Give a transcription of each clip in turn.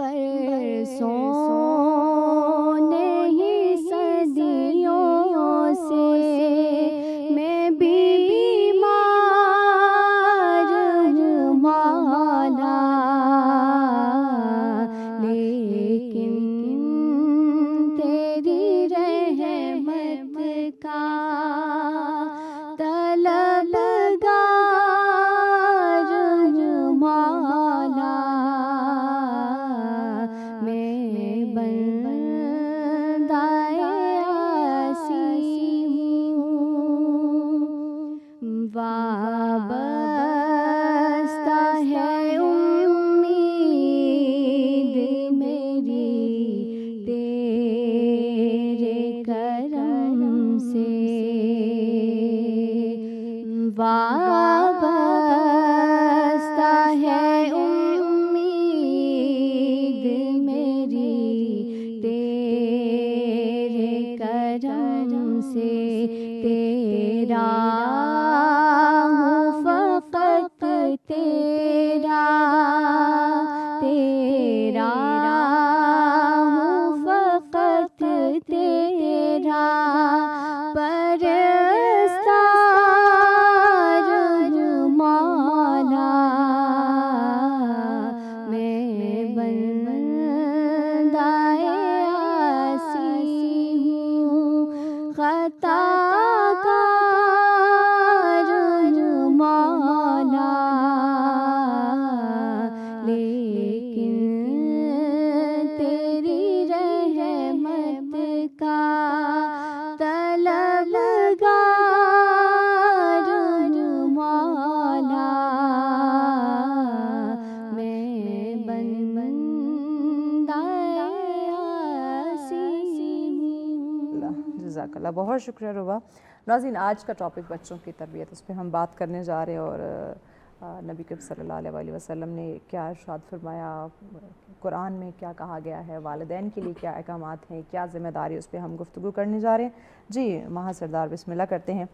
برسوں نہیں صدیوں سے میں بیمار ہوں مولا، لیکن تیری رحمت کا طلبگار ہوں مولا، میں بندہ عاصی ہوں، وابستہ ہے امید میری تیرے کرم سے، وابستہ ہے امید میری تیرے کرم سے، تیرا ہوں فقط تیرا، تیرا ہوں فقط تیرا، پرستار ہوں مولا، میں بندہ عاصی ہوں، خطا کار ہوں مولا، لیکن تیری رحمت کا طلبگار ہوں مولا، میں بندہ عاصی ہوں۔ جزاک اللہ، بہت شکریہ ربا۔ ناظرین، آج کا ٹاپک بچوں کی تربیت، اس پہ ہم بات کرنے جا رہے ہیں، اور نبی کریم صلی اللہ علیہ وسلم نے کیا ارشاد فرمایا، قرآن میں کیا کہا گیا ہے، والدین کے لیے کیا احکامات ہیں، کیا ذمہ داری، اس پہ ہم گفتگو کرنے جا رہے ہیں۔ جی مہا سردار، بسم اللہ کرتے ہیں۔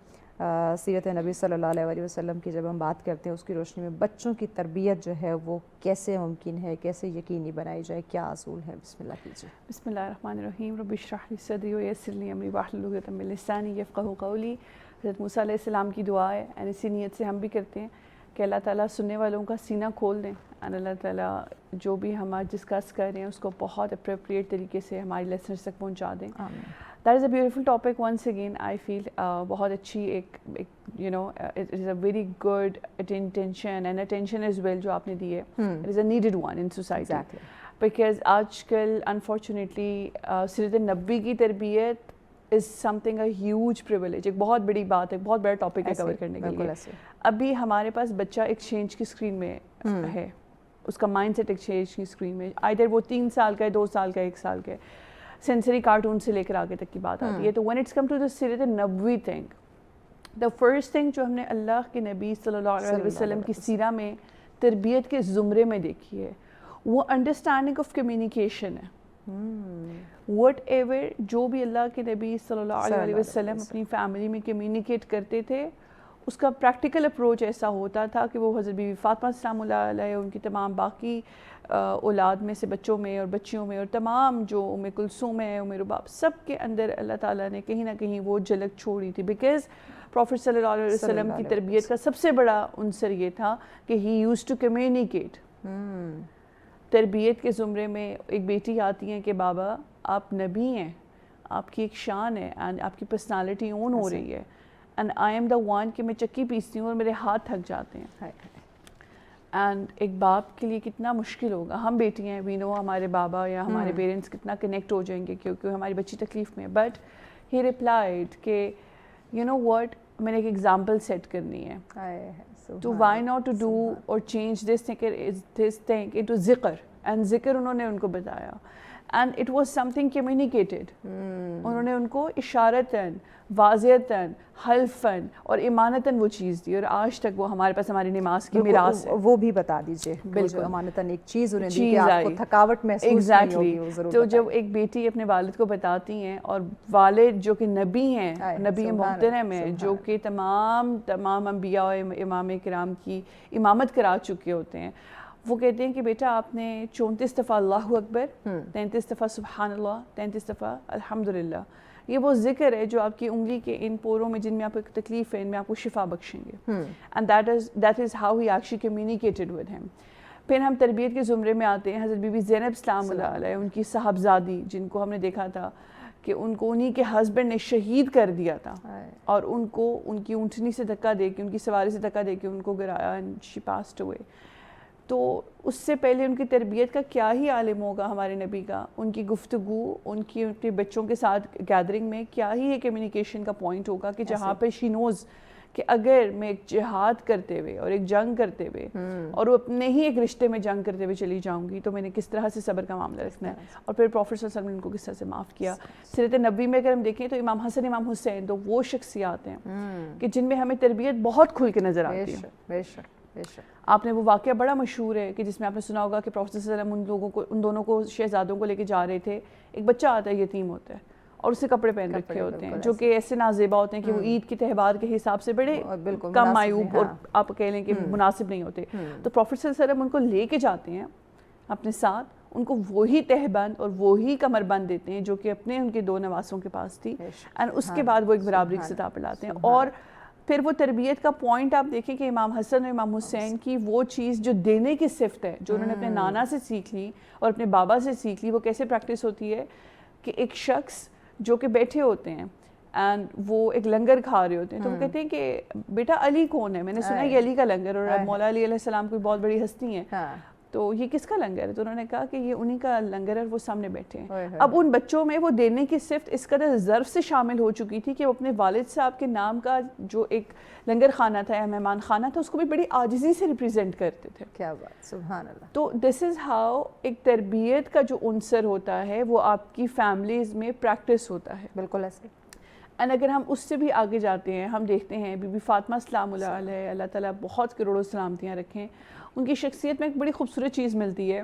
سیرت نبی صلی اللہ علیہ وسلم کی جب ہم بات کرتے ہیں، اس کی روشنی میں بچوں کی تربیت جو ہے وہ کیسے ممکن ہے، کیسے یقینی بنائی جائے، کیا اصول ہیں؟ بسم اللہ کیجیے۔ بسم اللہ الرحمن الرحیم، رب اشرح لی صدری ویسر لی امری واحلل عقدۃ من لسانی یفقہوا قولی۔ حضرت موسیٰ علیہ السلام کی دعا ہے، اور اسی نیت سے ہم بھی کرتے ہیں کہ اللہ تعالیٰ سننے والوں کا سینہ کھول دیں، اور اللہ تعالیٰ جو بھی ہم آج ڈسکس کر رہے ہیں اس کو بہت اپروپریٹ طریقے سے ہماری لیسنرز تک پہنچا دیں۔ That is a beautiful topic once again, I feel بہت اچھی ایک you know it is a very good intention and attention as well جو آپ نے دی ہے، it is a needed one in society, because آج کل انفارچونیٹلی سیرت نبوی کی تربیت is something a huge privilege, ایک بہت بڑی بات ہے، بہت بڑا ٹاپک ہے کور کرنے کے لیے۔ ابھی ہمارے پاس بچہ ایکسچینج کی اسکرین میں ہے، اس کا مائنڈ سیٹ ایکسچینج کی اسکرین میں، آئدر وہ 3 سال کا ہے، 2 سال کا ہے، 1 سال کا ہے، سینسری کارٹون سے لے کر آگے تک کی بات آتی ہے۔ تو when it's come to the سیرت نبوی تھنگ، the first thing جو ہم نے اللہ کے نبی صلی اللہ علیہ وسلم کی سیرہ میں تربیت کے زمرے میں دیکھی ہے، وہ انڈرسٹینڈنگ آف کمیونیکیشن ہے۔ وٹ ایور جو بھی اللہ کے نبی صلی اللہ علیہ وسلم اپنی فیملی میں کمیونیکیٹ کرتے تھے، اس کا پریکٹیکل اپروچ ایسا ہوتا تھا کہ وہ حضرت بی بی فاطمہ السلام اللہ علیہ، ان کی تمام باقی اولاد میں سے بچوں میں اور بچیوں میں، اور تمام جو ام کلثوم ہے، ام رباب، سب کے اندر اللہ تعالیٰ نے کہیں نہ کہیں وہ جھلک چھوڑی تھی، بیکاز پروفیٹ صلی اللہ علیہ وسلم کی تربیت کا سب سے بڑا عنصر یہ تھا کہ ہی یوز ٹو کمیونیکیٹ۔ تربیت کے زمرے میں ایک بیٹی آتی ہے کہ بابا آپ نبی ہیں، آپ کی ایک شان ہے، اینڈ آپ کی پرسنالٹی اون ہو رہی ہے، and I am the one کہ میں چکی پیستی ہوں اور میرے ہاتھ تھک جاتے ہیں۔ اینڈ ایک باپ کے لیے کتنا مشکل ہوگا، ہم بیٹی ہیں، وی نو ہمارے بابا یا ہمارے پیرنٹس کتنا کنیکٹ ہو جائیں گے کیونکہ ہماری بچی تکلیف میں، بٹ ہی ریپلائڈ کہ یو نو واٹ، میں نے ایک ایگزامپل سیٹ کرنی ہے، تو وائی ناٹ ٹو ڈو اور چینج دس تھنگ انٹو ذکر، اینڈ ذکر انہوں نے ان کو بتایا، and it was some thing communicated, انہوں نے ان کو اشارتاً، واضحتاً، حلفاً اور ایمانتاً وہ چیز دی، اور آج تک وہ ہمارے پاس ہماری نماز کی میراث ہے۔ وہ بھی بتا دیجیے، بالکل امانتاً ایک چیز انہیں دی کہ آپ کو تھکاوٹ محسوس نہیں ہوگی، وہ ضرور۔ تو جب ایک بیٹی اپنے والد کو بتاتی ہیں، اور والد جو کہ نبی ہیں، نبی محترم ہیں، جو کہ تمام انبیاء و امام کرام کی امامت کرا چکے ہوتے ہیں، وہ کہتے ہیں کہ بیٹا آپ نے 34 دفعہ اللہ اکبر، 33 دفعہ سبحان اللہ، 33 دفعہ الحمدللہ، یہ وہ ذکر ہے جو آپ کی انگلی کے ان پوروں میں جن میں آپ کو تکلیف ہے ان میں آپ کو شفا بخشیں گے. And that is how he actually communicated with ہم. پھر ہم تربیت کے زمرے میں آتے ہیں. حضرت بی بی زینب سلام اللہ علیہ، ان کی صاحبزادی جن کو ہم نے دیکھا تھا کہ ان کو انہی کے ہسبینڈ نے شہید کر دیا تھا، اور ان کو ان کی اونٹنی سے دھکا دے کے، ان کی سواری سے دھکا دے کے ان کو گرایا، اینڈ شی پاسڈ اوے. تو اس سے پہلے ان کی تربیت کا کیا ہی عالم ہوگا ہمارے نبی کا، ان کی گفتگو، ان کی اپنے بچوں کے ساتھ گیدرنگ میں کیا ہی ہے کمیونیکیشن کا پوائنٹ ہوگا کہ جہاں پہ شی نوز کہ اگر میں ایک جہاد کرتے ہوئے اور ایک جنگ کرتے ہوئے اور وہ اپنے ہی ایک رشتے میں جنگ کرتے ہوئے چلی جاؤں گی تو میں نے کس طرح سے صبر کا معاملہ رکھنا ہے. اور پھر پروفیٹ صلی اللہ علیہ وسلم نے ان کو کس طرح سے معاف کیا. سیرت نبوی میں اگر ہم دیکھیں تو امام حسن، امام حسین تو وہ شخصیات ہیں کہ جن میں ہمیں تربیت بہت کھل کے نظر آتی ہے. بے شک. آپ نے وہ واقعہ بڑا مشہور ہے کہ جس میں آپ نے سنا ہوگا کہ پروفیٹ صلی اللہ علیہ وسلم ان دونوں کو شہزادوں کو لے کے جا رہے تھے. ایک بچہ آتا ہے، یتیم ہوتا ہے، اور اسے کپڑے پہن رکھے ہوتے ہیں جو کہ ایسے نازیبا ہوتے ہیں کہ وہ عید کے تہوار کے حساب سے بڑے کم معیوب اور آپ کہہ لیں کہ مناسب نہیں ہوتے. تو پروفیٹ صلی اللہ علیہ وسلم ان کو لے کے جاتے ہیں اپنے ساتھ، ان کو وہی تہبند اور وہی کمر بند دیتے ہیں جو کہ اپنے ان کے 2 نواسوں کے پاس تھی، اینڈ اس کے بعد وہ ایک برابری کی سطح پہ لاتے ہیں. اور پھر وہ تربیت کا پوائنٹ آپ دیکھیں کہ امام حسن اور امام حسین کی وہ چیز جو دینے کی صفت ہے، جو انہوں نے اپنے نانا سے سیکھ لی اور اپنے بابا سے سیکھ لی، وہ کیسے پریکٹس ہوتی ہے کہ ایک شخص جو کہ بیٹھے ہوتے ہیں اینڈ وہ ایک لنگر کھا رہے ہوتے ہیں تو وہ کہتے ہیں کہ بیٹا علی کون ہے؟ میں نے سنا یہ علی کا لنگر، اور مولا علی علیہ السلام کوئی بہت بڑی ہستی ہیں، تو یہ کس کا لنگر ہے؟ تو انہوں نے کہا کہ یہ انہی کا لنگر ہے، وہ سامنے بیٹھے ہیں. اب ان بچوں میں وہ دینے کی صفت اس قدر ظرف سے شامل ہو چکی تھی کہ وہ اپنے والد صاحب کے نام کا جو ایک لنگر خانہ تھا یا مہمان خانہ تھا اس کو بھی بڑی عاجزی سے ریپریزنٹ کرتے تھے. کیا بات، سبحان اللہ. تو دس از ہاؤ ایک تربیت کا جو عنصر ہوتا ہے وہ آپ کی فیملیز میں پریکٹس ہوتا ہے. بالکل ایسے. اینڈ اگر ہم اس سے بھی آگے جاتے ہیں، ہم دیکھتے ہیں بی بی فاطمہ سلام اللہ علیہ، اللہ تعالیٰ بہت کروڑوں سلامتیاں رکھیں، ان کی شخصیت میں ایک بڑی خوبصورت چیز ملتی ہے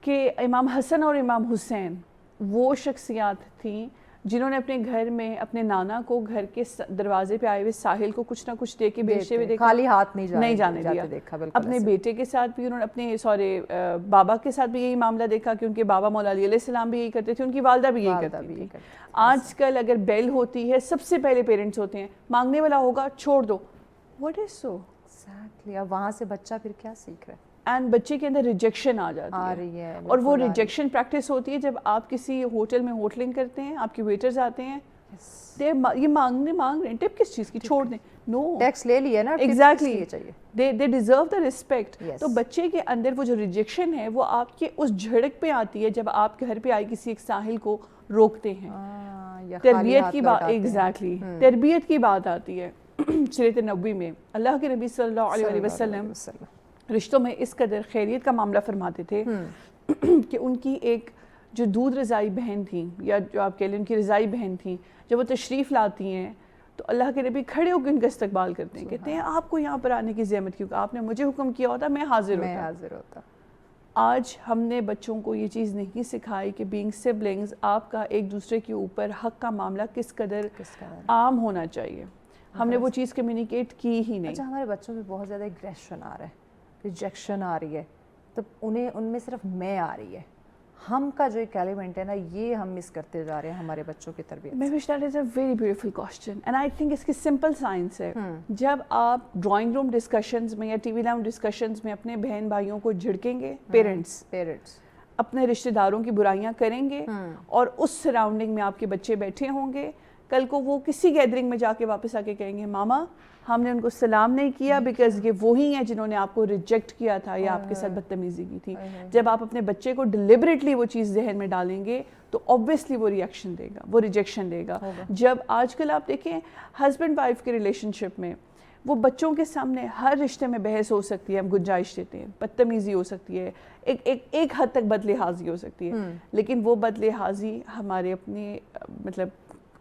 کہ امام حسن اور امام حسین وہ شخصیات تھیں جنہوں نے اپنے گھر میں اپنے نانا کو گھر کے دروازے پہ آئے ہوئے ساحل کو کچھ نہ کچھ دے کے بھیجتے ہوئے دیکھا، خالی ہاتھ نہیں جانے دیا. اپنے بیٹے کے ساتھ بھی انہوں نے اپنے بابا کے ساتھ بھی یہی معاملہ دیکھا کہ ان کے بابا مولا علی علیہ السلام بھی یہی کرتے تھے، ان کی والدہ بھی یہی کرتی تھی. آج کل اگر بیل ہوتی ہے سب سے پہلے پیرنٹس ہوتے ہیں، مانگنے والا ہوگا چھوڑ دو. What is so exactly. اب وہاں سے بچہ پھر کیا سیکھ رہا ہے؟ اینڈ بچے کے اندر ریجیکشن آ جاتی ہے، اور وہ ریجیکشن پریکٹس ہوتی ہے جب آپ کسی ہوٹل میں ہوٹلنگ کرتے ہیں، آپ کے ویٹرز آتے ہیں، یہ مانگ رہے ہیں ٹپ کس چیز کی، چھوڑ دیں. نو، ٹیکس لے لیا نا، exactly, they deserve the respect. تو بچے کے اندر وہ جو ریجیکشن ہے وہ آپ کے اس جھڑک پہ آتی ہے جب آپ گھر پہ آئے کسی ایک ساحل کو روکتے ہیں. تربیت کی بات، ایگزیکٹلی تربیت کی بات آتی ہے. سیرت نبوی میں اللہ کے نبی صلی اللہ علیہ وسلم رشتوں میں اس قدر خیریت کا معاملہ فرماتے تھے کہ ان کی ایک جو دودھ رضائی بہن تھیں، یا جو آپ کہہ لیں ان کی رضائی بہن تھیں، جب وہ تشریف لاتی ہیں تو اللہ کے نبی کھڑے ہو کے ان کا استقبال کرتے ہیں، کہتے ہیں آپ کو یہاں پر آنے کی زحمت کیوں، آپ نے مجھے حکم کیا ہوتا میں حاضر ہوتا. آج ہم نے بچوں کو یہ چیز نہیں سکھائی کہ بینگ سبلنگز آپ کا ایک دوسرے کے اوپر حق کا معاملہ کس قدر عام ہونا چاہیے. ہم نے وہ چیز کمیونیکیٹ کی ہی نہیں. اچھا، ہمارے بچوں میں بہت زیادہ اگریشن آ رہا ہے، ریجیکشن آ رہی ہے، تو انہیں ان میں صرف میں آ رہی ہے. ہم کا جو ایک ایلیمنٹ ہے نا، یہ ہم مس کرتے جا رہے ہیں ہمارے بچوں کی تربیت. میں wish that is a very beautiful question, and I think اس کی سمپل سائنس ہے. جب آپ ڈرائنگ روم ڈسکشنز میں یا ٹی وی لاؤنج ڈسکشنز میں اپنے بہن بھائیوں کو جھڑکیں گے، پیرنٹس اپنے رشتہ داروں کی برائیاں کریں گے، اور اس سراؤنڈنگ میں آپ کے بچے بیٹھے ہوں گے، کل کو وہ کسی گیدرنگ میں جا کے واپس آ کے کہیں گے ماما ہم نے ان کو سلام نہیں کیا بیکاز یہ وہی ہیں جنہوں نے آپ کو ریجیکٹ کیا تھا یا آپ کے ساتھ بدتمیزی کی تھی. جب آپ اپنے بچے کو ڈیلیبریٹلی وہ چیز ذہن میں ڈالیں گے تو obviously وہ ریئیکشن دے گا، وہ ریجیکشن دے گا. جب آج کل آپ دیکھیں ہسبینڈ وائف کے ریلیشن شپ میں وہ بچوں کے سامنے ہر رشتے میں بحث ہو سکتی ہے، ہم گنجائش دیتے ہیں، بدتمیزی ہو سکتی ہے، ایک حد تک بد لحاظی ہو سکتی ہے، لیکن وہ بد لحاظی ہمارے اپنے مطلب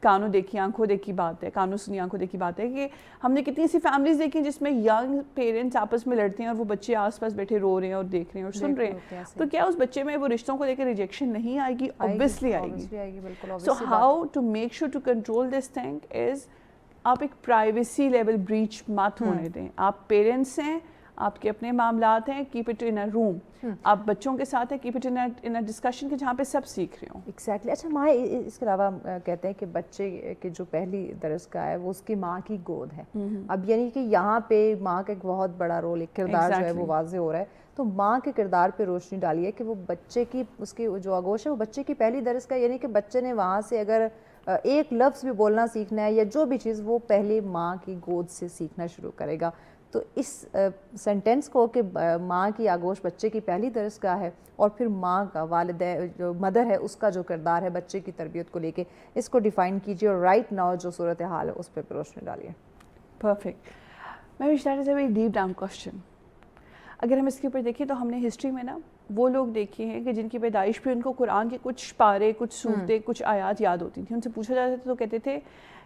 کانوں دیکھی آنکھوں دیکھی بات ہے، کانوں سنی آنکھوں دیکھی بات ہے کہ ہم نے کتنی سی فیملیز دیکھی جس میں ینگ پیرنٹس آپس میں لڑتے ہیں اور وہ بچے آس پاس بیٹھے رو رہے ہیں اور دیکھ رہے ہیں اور سن رہے ہیں. تو کیا اس بچے میں وہ رشتوں کو لے کے ریجیکشن نہیں آئے گی؟ obviously آئے گی. So how to make sure to control this thing is آپ ایک پرائیویسی لیول بریچ مت ہونے دیں. آپ پیرنٹس ہیں، آپ کے اپنے معاملات ہیں, keep it in a room. آپ بچوں کے ساتھ ہیں, keep it in a discussion کہ جہاں پہ سب سیکھ رہے ہوں. ایگزیکٹلی. اچھا ماں اس کے علاوہ کہتے ہیں کہ بچے کی جو پہلی درسگاہ ہے وہ اس کی ماں کی گود ہے. اب یعنی کہ یہاں پہ ماں کا ایک بہت بڑا رول, ایک کردار جو ہے وہ واضح ہو رہا ہے. تو ماں کے کردار پہ روشنی ڈالیے کہ وہ بچے کی, اس کی جو آغوش ہے وہ بچے کی پہلی درسگاہ, یعنی کہ بچے نے وہاں سے اگر ایک لفظ بھی بولنا سیکھنا ہے یا جو بھی چیز, وہ پہلے ماں کی گود سے سیکھنا شروع کرے گا. تو اس سینٹینس کو کہ ماں کی آغوش بچے کی پہلی درسگاہ ہے, اور پھر ماں کا, والدہ جو مدر ہے اس کا جو کردار ہے بچے کی تربیت کو لے کے, اس کو ڈیفائن کیجیے اور رائٹ ناؤ جو صورتحال ہے اس پہ روشنی ڈالیے. پرفیکٹ. میں that is a very deep down question. اگر ہم اس کے اوپر دیکھیں تو ہم نے ہسٹری میں نا وہ لوگ دیکھے ہیں کہ جن کی پیدائش پہ ان کو قرآن کے کچھ پارے, کچھ صورتیں, کچھ آیات یاد ہوتی تھیں. ان سے پوچھا جاتا تھا تو کہتے تھے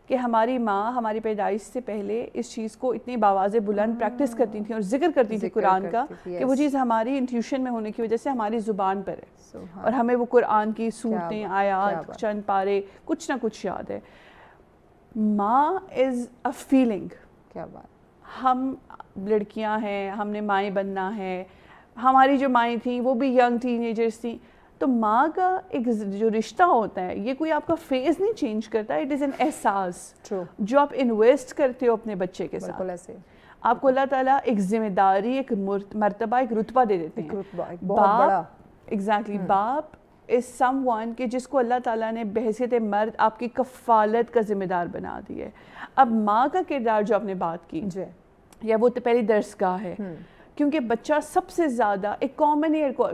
کہ ہماری ماں ہماری پیدائش سے پہلے اس چیز کو اتنی باواز بلند پریکٹس کرتی تھیں اور ذکر کرتی تھی قرآن کا کہ وہ چیز ہماری انٹیوشن میں ہونے کی وجہ سے ہماری زبان پر ہے, اور ہمیں وہ قرآن کی صورتیں, آیات, چند پارے, کچھ نہ کچھ یاد ہے. ماں از اے فیلنگ. کیا بات. ہم لڑکیاں ہیں, ہم نے مائیں بننا ہے, ہماری جو مائیں تھیں وہ بھی ینگ ٹین ایجرس تھیں. تو ماں کا ایک جو رشتہ ہوتا ہے یہ کوئی آپ کا فیز نہیں چینج کرتا, اٹ از این احساس جو آپ انویسٹ کرتے ہو اپنے بچے کے ساتھ. آپ کو اللہ تعالیٰ ایک ذمہ داری, ایک مرتبہ, ایک رتبہ دے دیتے ہیں. باپ, ایگزیکٹلی, باپ از سم ون کہ جس کو اللہ تعالیٰ نے بحیثیت مرد آپ کی کفالت کا ذمہ دار بنا دیا ہے. اب ماں کا کردار جو آپ نے بات کی, یا وہ پہلی درسگاہ ہے, کیونکہ بچہ سب سے زیادہ ایک کامن ایئر کو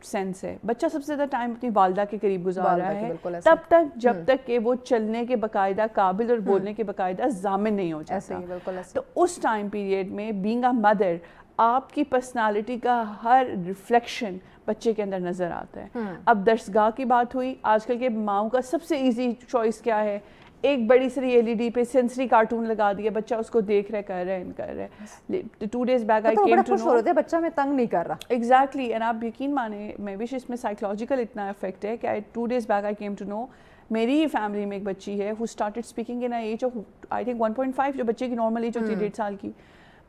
سینس ہے, بچہ سب سے زیادہ ٹائم اپنی والدہ کے قریب گزار رہا ہے تب تک جب تک کہ وہ چلنے کے باقاعدہ قابل اور بولنے کے باقاعدہ ضامن نہیں ہو جاتا. تو اس ٹائم پیریڈ میں بینگ اے مدر آپ کی پرسنالٹی کا ہر ریفلیکشن بچے کے اندر نظر آتا ہے. اب درسگاہ کی بات ہوئی, آج کل کے ماؤں کا سب سے ایزی چوائس کیا ہے, ایک بڑی سی LED پہ سینسری کارٹون لگا دیا, بچہ اس کو دیکھ رہا ہے, کر رہا ہے. 2 days back I came to know, بچہ میں تنگ نہیں کر رہا. ایگزیکٹلی. اینڈ آپ یقین مانیں, میں بھی اس میں سائیکولوجیکل اتنا افیکٹ ہے کہ 2 days back I came to know, میری ہی فیملی میں ایک بچی ہے who started speaking in an age of I think 1.5, جو بچے کی نارمل ایج ہوتی ہے 1.5 سال کی.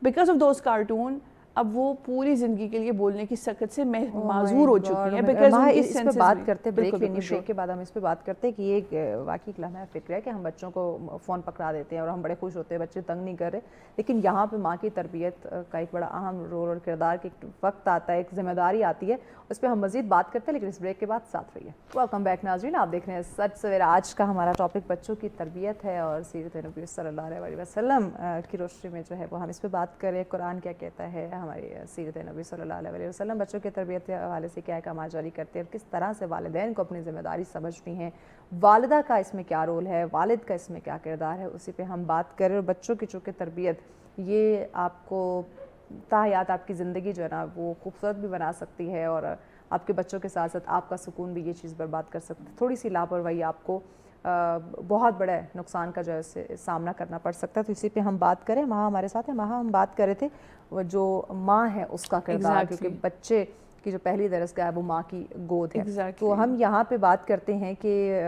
بیکاز آف دوز کارٹون اب وہ پوری زندگی کے لیے بولنے کی سخت سے معذور ہو چکی ہے. بیکاز اس پہ بات کرتے, بریک لینی, بریک کے بعد ہم اس پہ بات کرتے ہیں کہ یہ واقعی ایک لمحہ فکر ہے کہ ہم بچوں کو فون پکڑا دیتے ہیں اور ہم بڑے خوش ہوتے ہیں, بچے تنگ نہیں کر رہے, لیکن یہاں پہ ماں کی تربیت کا ایک بڑا اہم رول اور کردار کے وقت آتا ہے, ایک ذمہ داری آتی ہے, اس پہ ہم مزید بات کرتے ہیں, لیکن اس بریک کے بعد ساتھ رہیے. ویلکم بیک ناظرین, آپ دیکھ رہے ہیں سچ سویرا. آج کا ہمارا ٹاپک بچوں کی تربیت ہے اور سیرت نبی صلی اللہ علیہ وسلم کی روشنی میں جو ہے وہ ہم اس پہ بات کریں, قرآن کیا کہتا ہے, ہماری سیرت نبی صلی اللہ علیہ وسلم بچوں کی تربیت کے حوالے سے کیا احکامات جاری کرتے ہیں, اور کس طرح سے والدین کو اپنی ذمہ داری سمجھنی ہے, والدہ کا اس میں کیا رول ہے, والد کا اس میں کیا کردار ہے, اسی پہ ہم بات کریں. اور بچوں کی چونکہ تربیت یہ آپ کو تاحیات آپ کی زندگی جو ہے نا وہ خوبصورت بھی بنا سکتی ہے, اور آپ کے بچوں کے ساتھ ساتھ آپ کا سکون بھی یہ چیز برباد کر سکتی ہے. تھوڑی سی لاپرواہی آپ کو بہت بڑے نقصان کا جو ہے سامنا کرنا پڑ سکتا ہے. تو اسی پہ ہم بات کریں. ماں ہمارے ساتھ ہے. ماں, ہم بات کر رہے تھے وہ جو ماں ہے اس کا کردار, کیونکہ بچے کی جو پہلی درسگاہ ہے وہ ماں کی گود ہے. تو ہم یہاں پہ بات کرتے ہیں کہ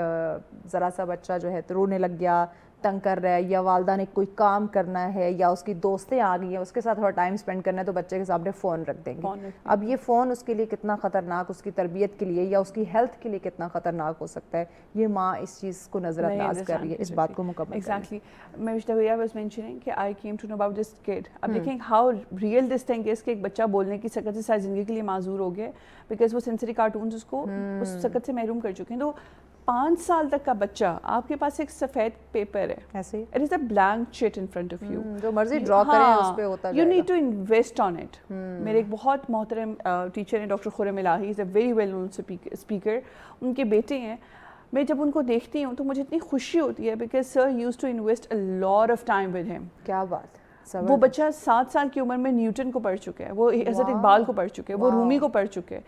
ذرا سا بچہ جو ہے تو رونے لگ گیا, تنگ کر رہا ہے, یا والدہ نے کوئی کام کرنا ہے, یا اس کی دوستیں آ گئی ہیں, اس کے ساتھ تھوڑا ٹائم اسپینڈ کرنا ہے, تو بچے کے سامنے فون رکھ دیں گے. اب یہ فون اس کے لیے کتنا خطرناک, اس کی تربیت کے لیے یا اس کی ہیلتھ کے لیے کتنا خطرناک ہو سکتا ہے, یہ ماں اس چیز کو نظر انداز کر رہی ہے. اس بات کو مکمل ایگزیکٹلی. میں واز مینشننگ کہ I came to know about this kid. اب دیکھیں how real this thing is کہ ایک بچہ بولنے کی سکت سے ساری زندگی کے لیے معذور ہو گیا, بیکاز وہ سینسری کارٹونز اس کو اس سکت سے محروم کر چکے ہیں. تو 5 سال تک کا بچہ آپ کے پاس ایک سفید پیپر ہے, ایسے it is a blank sheet in front of you, جو مرضی ڈرا کریں اس پہ ہوتا جائے گا. You need to invest on it. میرے ایک بہت محترم ٹیچر ہیں doctor Khurram Elahi, is a very well known speaker. ان کے بیٹے ہیں, میں جب ان کو دیکھتی ہوں تو مجھے اتنی خوشی ہوتی ہے, because sir use to invest a lot of time with ہم. کیا بات. وہ بچہ 7 سال کی عمر میں نیوٹن کو پڑھ چکا ہے, وہ حضرت اقبال کو پڑھ چکے, وہ رومی کو پڑھ چکے.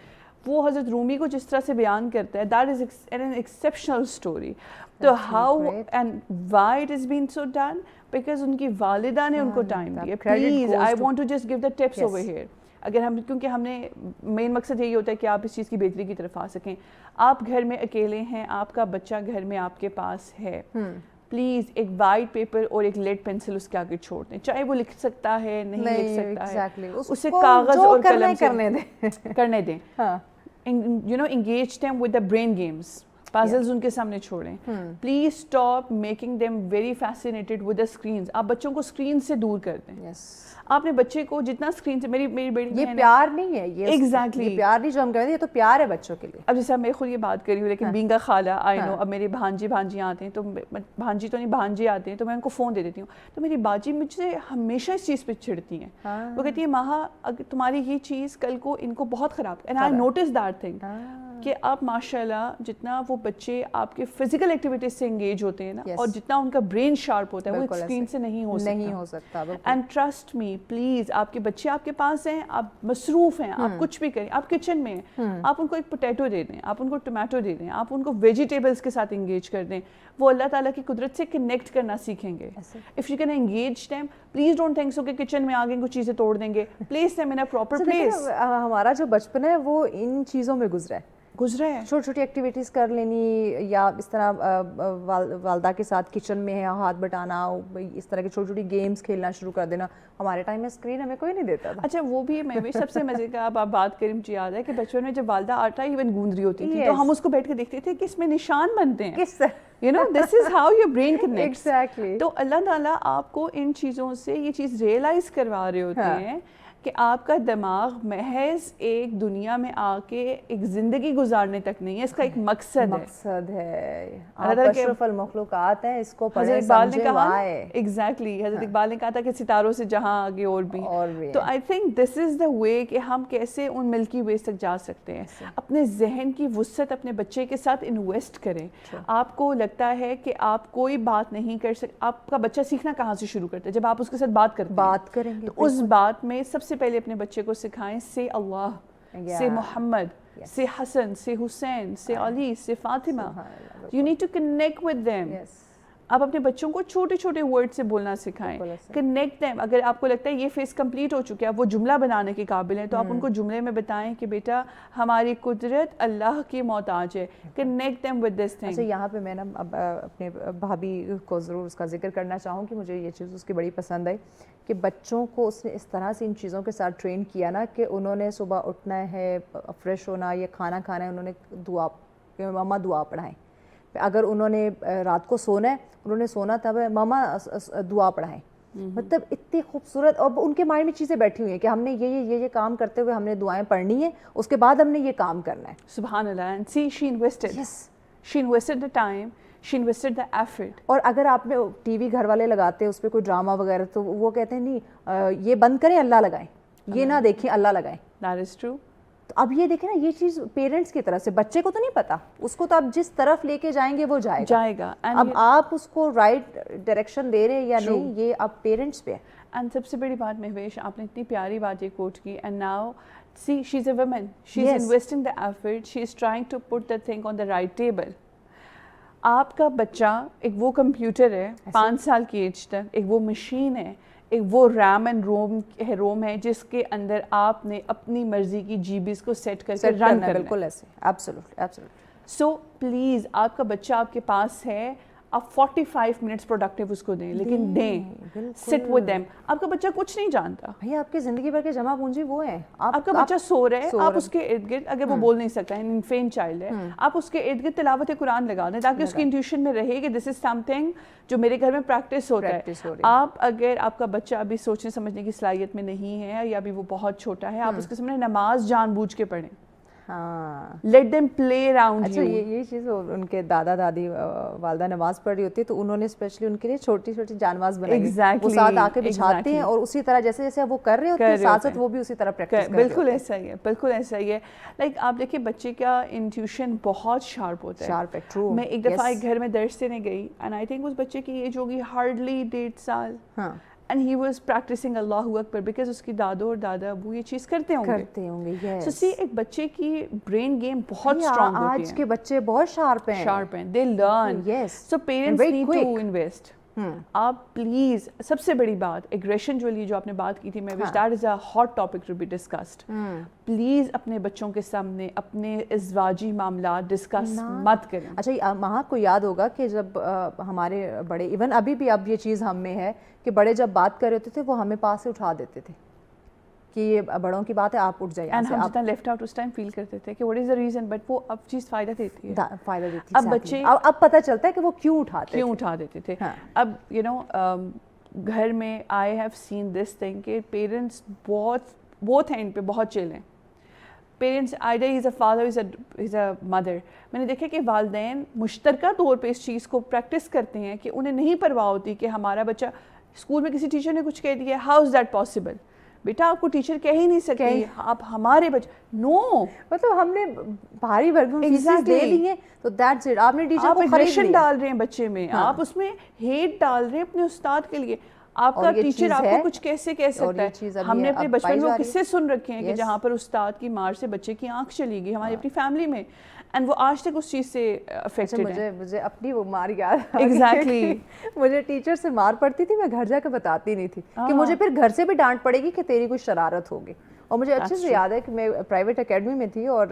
وہ حضرت رومی کو جس طرح سے بیان کرتا ہے, that is an exceptional story. تو how and why it is been so done, because ان کی والدہ نے ان کو ٹائم دیا. Please I want to just give the tips over here. اگر ہم, کیونکہ ہم نے مین مقصد یہی ہوتا ہے کہ آپ اس چیز کی بہتری کی طرف آ سکیں. آپ گھر میں اکیلے ہیں, آپ کا بچہ گھر میں آپ کے پاس ہے, پلیز ایک وائٹ پیپر اور ایک لیڈ پینسل اس کے آگے چھوڑ دیں, چاہے وہ لکھ سکتا ہے نہیں لکھ سکتا ہے, اسے کاغذ اور قلم سے کرنے دیں. You know engage them with the brain games, puzzles ان کے سامنے چھوڑیں. Please stop making them very fascinated with the screens. آپ بچوں کو اسکرین سے دور کر دیں. آپ نے بچے کو جتنا اسکرین سے, میری بیٹی یہ پیار نہیں ہے, یہ ایگزیکٹلی پیار نہیں جو ہم کہتے ہیں, یہ تو پیار ہے بچوں کے لیے. اب جیسے میں خود یہ بات کر رہی ہوں, لیکن بینگ اے خالہ آئی نو, اب میرے بھانجیاں آتے ہیں تو بھانجی تو نہیں بھانجے آتے ہیں تو میں ان کو فون دے دیتی ہوں, تو میری باجی مجھ سے ہمیشہ اس چیز پہ چڑھتی ہیں. وہ کہتی ہے ماہا اگر تمہاری یہ چیز کل کو ان کو بہت خراب, and I notice that thing کہ آپ ماشاء اللہ جتنا وہ بچے آپ کے فزیکل ایکٹیویٹیز سے انگیج ہوتے ہیں نا, اور جتنا ان کا برین شارپ ہوتا ہے, وہ اسکرین سے نہیں ہو سکتا. اینڈ ٹرسٹ می پلیز, آپ کے بچے آپ کے پاس ہیں, آپ مصروف ہیں, آپ کچھ بھی کریں, آپ کچن میں ہیں, آپ ان کو ایک پوٹیٹو دے دیں, آپ ان کو ٹومیٹو دے دیں, آپ ان کو ویجیٹیبلس کے ساتھ انگیج کر دیں, وہ اللہ تعالیٰ کی قدرت سے کنیکٹ کرنا سیکھیں گے. If you can engage them, please don't think so کہ کچن میں آگے کچھ چیزیں توڑ دیں گے. Place them in a proper place. ہمارا جو بچپن ہے وہ ان چیزوں میں گزرا ہے, چھوٹی چھوٹی ایکٹیویٹیز کر لینی, یا اس طرح والدہ کے ساتھ کچن میں ہاتھ بٹانا, اس طرح کی چھوٹی چھوٹی گیمز کھیلنا شروع کر دینا. ہمارے ٹائم میں اسکرین ہمیں کوئی نہیں دیتا تھا. اچھا وہ بھی میں بھی سب سے مزے کا آپ بات کریں, مجھے یاد ہے کہ بچپن میں جب والدہ آٹا ایون گوندھ رہی ہوتی تھی تو ہم اس کو بیٹھ کے دیکھتے تھے کہ اس میں نشان بنتے ہیں, کس طرح, you know this is how your brain connects. Exactly. تو اللہ تعالیٰ آپ کو ان چیزوں سے یہ چیز ریئلائز کروا رہے ہوتے ہیں کہ آپ کا دماغ محض ایک دنیا میں آ کے ایک زندگی گزارنے تک نہیں ہے, اس کا ایک مقصد ہے. اشرف المخلوقات ہیں, اس کو حضرت اقبال نے کہا, ایگزیکٹلی حضرت اقبال نے کہا تھا کہ ستاروں سے جہاں آگے اور بھی. تو آئی تھنک دس از دا وے کہ ہم کیسے ان ملکی ویز تک جا سکتے ہیں. اپنے ذہن کی وسعت اپنے بچے کے ساتھ انویسٹ کریں. آپ کو لگتا ہے کہ آپ کوئی بات نہیں کر سکتے, آپ کا بچہ سیکھنا کہاں سے شروع کرتا ہے, جب آپ اس کے ساتھ بات کریں گے, تو اس بات میں سب سے پہلے اپنے بچے کو سکھائیں سے اللہ, سے محمد, سے حسن, سے حسین, سے علی, سے Fatima. You need to connect with them. آپ اپنے بچوں کو چھوٹے چھوٹے ورڈ سے بولنا سکھائیں. Connect them. اگر آپ کو لگتا ہے یہ فیز کمپلیٹ ہو چکا ہے, وہ جملہ بنانے کے قابل ہیں, تو آپ ان کو جملے میں بتائیں کہ بیٹا ہماری قدرت اللہ کی محتاج ہے. Connect them with this thing. اچھا یہاں پہ میں نا اپنے بھابھی کو ضرور اس کا ذکر کرنا چاہوں کہ مجھے یہ چیز اس کی بڑی پسند آئی کہ بچوں کو اس نے اس طرح سے ان چیزوں کے ساتھ ٹرین کیا نا کہ انہوں نے صبح اٹھنا ہے, فریش ہونا یا کھانا کھانا ہے, انہوں نے دعا, ماما دعا پڑھائیں. اگر انہوں نے رات کو سونا ہے, انہوں نے سونا تب ہے, ماما دعا پڑھائیں. مطلب اتنی خوبصورت, اور ان کے مائنڈ میں چیزیں بیٹھی ہوئی ہیں کہ ہم نے یہ کام کرتے ہوئے ہم نے دعائیں پڑھنی ہیں, اس کے بعد ہم نے یہ کام کرنا ہے. سبحان اللہ. And see she invested the time, she invested the effort. اور اگر آپ نے ٹی وی گھر والے لگاتے ہیں اس پہ کوئی ڈرامہ وغیرہ, تو وہ کہتے ہیں نہیں یہ بند کریں اللہ لگائیں, یہ نہ دیکھیں اللہ لگائیں. That is true. تو اب یہ دیکھیں نا, یہ چیز پیرنٹس کی طرف سے, بچے کو تو نہیں پتا, اس کو تو آپ جس طرف لے کے جائیں گے وہ جائے گا. اب آپ اس کو رائٹ ڈائریکشن دے رہے ہیں یا نہیں, یہ اب پیرنٹس پہ ہے. اینڈ سب سے بڑی بات مہویش, آپ نے اتنی پیاری بات یہ کوٹ کی, and now see she's a woman, she's investing the effort, she is trying to put the thing on the right table. آپ کا بچہ ایک وہ کمپیوٹر ہے 5 سال کی ایج تک, ایک وہ مشین ہے, ایک وہ ریم اینڈ روم ہے جس کے اندر آپ نے اپنی مرضی کی جی بیز کو سیٹ کر کے رن کرنا ہے. بالکل ایسے, ایبسولوٹلی. سو پلیز آپ کا بچہ آپ کے پاس ہے, آپ 45 منٹس پروڈکٹیو اس کو دیں, لیکن دیں, سٹ ود دیم. آپ کا بچہ کچھ نہیں جانتا بھائی, آپ کی زندگی بھر کے جمع پونجی وہ ہیں. آپ کا بچہ سو رہا ہے, آپ اس کے ارد گرد, اگر وہ بول نہیں سکتا ہے, انفینٹ چائلڈ ہے, آپ اس کے ارد گرد تلاوت قرآن لگا دیں تاکہ اس کی انٹیوشن میں رہے کہ دس از سم تھنگ جو میرے گھر میں پریکٹس ہوتا ہے. آپ اگر آپ کا بچہ ابھی سوچنے سمجھنے کی صلاحیت میں نہیں ہے, یا ابھی وہ بہت چھوٹا ہے, آپ اس کے سامنے نماز جان بوجھ کے پڑھیں. Let them play around. اچھا یہ چیز ان کے دادا دادی والدہ نماز پڑھ رہی ہوتی ہے تو انہوں نے اسپیشلی ان کے لیے چھوٹی چھوٹی جانواز بنائی, وہ ساتھ آ کے بچھاتے ہیں, اور اسی طرح جیسے جیسے وہ کر رہے ہوتے ہیں ساتھ ساتھ وہ بھی اسی طرح پریکٹس کرتے ہیں. بالکل ایسا ہی ہے, بالکل ایسا ہی ہے. لائک آپ دیکھیں بچے کا انٹیوشن بہت شارپ ہوتا ہے. شارپ ہے, ٹرو. میں ایک دفعہ ایک گھر میں درس دینے گئی, اینڈ آئی تھنک اس بچے کی ایج ہوگی ہارڈلی 1.5 سال. And he was practicing Allahu Akbar because اس کی دادو اور دادا ابو یہ چیز کرتے ہوں گے. So see, ایک بچے کی برین گیم بہت اسٹرانگ ہوتی ہے. آج کے بچے بہت شارپ ہیں. They learn. Yes. So parents need to invest. آپ پلیز سب سے بڑی بات ایگریشن جو آپ نے بات کی تھی میں which that is a hot topic to be discussed. Please اپنے بچوں کے سامنے اپنے ازواجی معاملات ڈسکس مت کریں. اچھا ماں کو یاد ہوگا کہ جب ہمارے بڑے ایون ابھی بھی اب یہ چیز ہم میں ہے کہ بڑے جب بات کر رہے ہوتے تھے وہ ہمیں پاس سے اٹھا دیتے تھے کہ یہ بڑوں کی بات ہے آپ اٹھ جائیے. اینڈ ہم جتنا لیفٹ آؤٹ اس ٹائم فیل کرتے تھے کہ what is the reason, but وہ اب چیز فائدہ دیتی ہے, فائدہ دیتی اب بچے اب پتہ چلتا ہے کہ وہ کیوں اٹھا دیتے تھے. اب یو نو گھر میں I have seen this thing کہ پیرنٹس بہت ہیں ان پہ بہت چل ہیں. Parents either is a father is a mother. میں نے دیکھا کہ والدین مشترکہ طور پہ اس چیز کو پریکٹس کرتے ہیں کہ انہیں نہیں پرواہ ہوتی کہ ہمارا بچہ اسکول میں کسی ٹیچر نے کچھ کہہ دیا, ہاؤ از دیٹ پاسبل. بیٹا آپ کو ٹیچر کہہ ہی نہیں سکتی, آپ ہمارے بچے نو, مطلب ہم نے بھاری بھرکم فیسز دے لی ہیں تو دیٹس اٹ. آپ نے ٹیچر کو اگریشن ڈال رہے ہیں بچے میں, آپ اس میں ہیٹ ڈال رہے ہیں اپنے استاد کے لیے. آپ کا ٹیچر آپ کو کچھ کیسے کہہ سکتا ہے. ہم نے اپنے بچپن میں قصے سن رکھے ہیں کہ جہاں پر استاد کی مار سے بچے کی آنکھ چلی گئی ہماری اپنی فیملی میں, اینڈ وہ آج تک اس چیز سے افیکٹڈ ہے. مجھے اپنی وہ مار یاد ایگزیکٹلی مجھے ٹیچر سے مار پڑتی تھی, میں گھر جا کے بتاتی نہیں تھی کہ مجھے پھر گھر سے بھی ڈانٹ پڑے گی کہ تیری کوئی شرارت ہوگی. اور مجھے اچھے سے یاد ہے کہ میں پرائیویٹ اکیڈمی میں تھی اور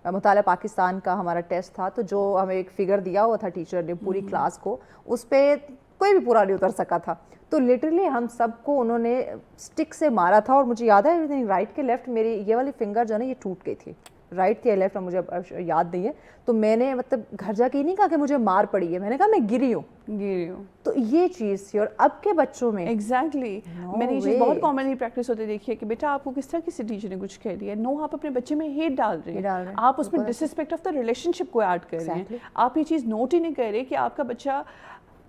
مطالعہ پاکستان کا ہمارا ٹیسٹ تھا, تو جو ہمیں ایک فگر دیا ہوا تھا ٹیچر نے پوری کلاس کو, اس پہ کوئی بھی پورا نہیں اتر سکا تھا, تو لٹرلی ہم سب کو انہوں نے اسٹک سے مارا تھا. اور مجھے یاد ہے رائٹ کے لیفٹ میری یہ والی فنگر جو ہے نا یہ ٹوٹ گئی تھی, رائٹ تھی یا لیفٹ مجھے یاد نہیں ہے. تو میں نے مطلب گھر جا کے ہی نہیں کہا کہ مجھے مار پڑی ہے, میں نے کہا میں گری ہوں. تو یہ چیز تھی. اور اب کے بچوں میں ایگزیکٹلی میں نے یہ چیز بہت کامنلی پریکٹس ہوتے دیکھی ہے کہ بیٹا آپ کو کس طرح کسی ٹیچر نے کچھ کہہ دیا, نو آپ اپنے بچے میں ہیٹ ڈال رہے ہیں, آپ اس میں ڈس رسپیکٹ آف دا ریلیشن شپ کو ایڈ کر رہے ہیں. آپ یہ چیز نوٹ ہی نہیں کر رہے کہ آپ کا بچہ,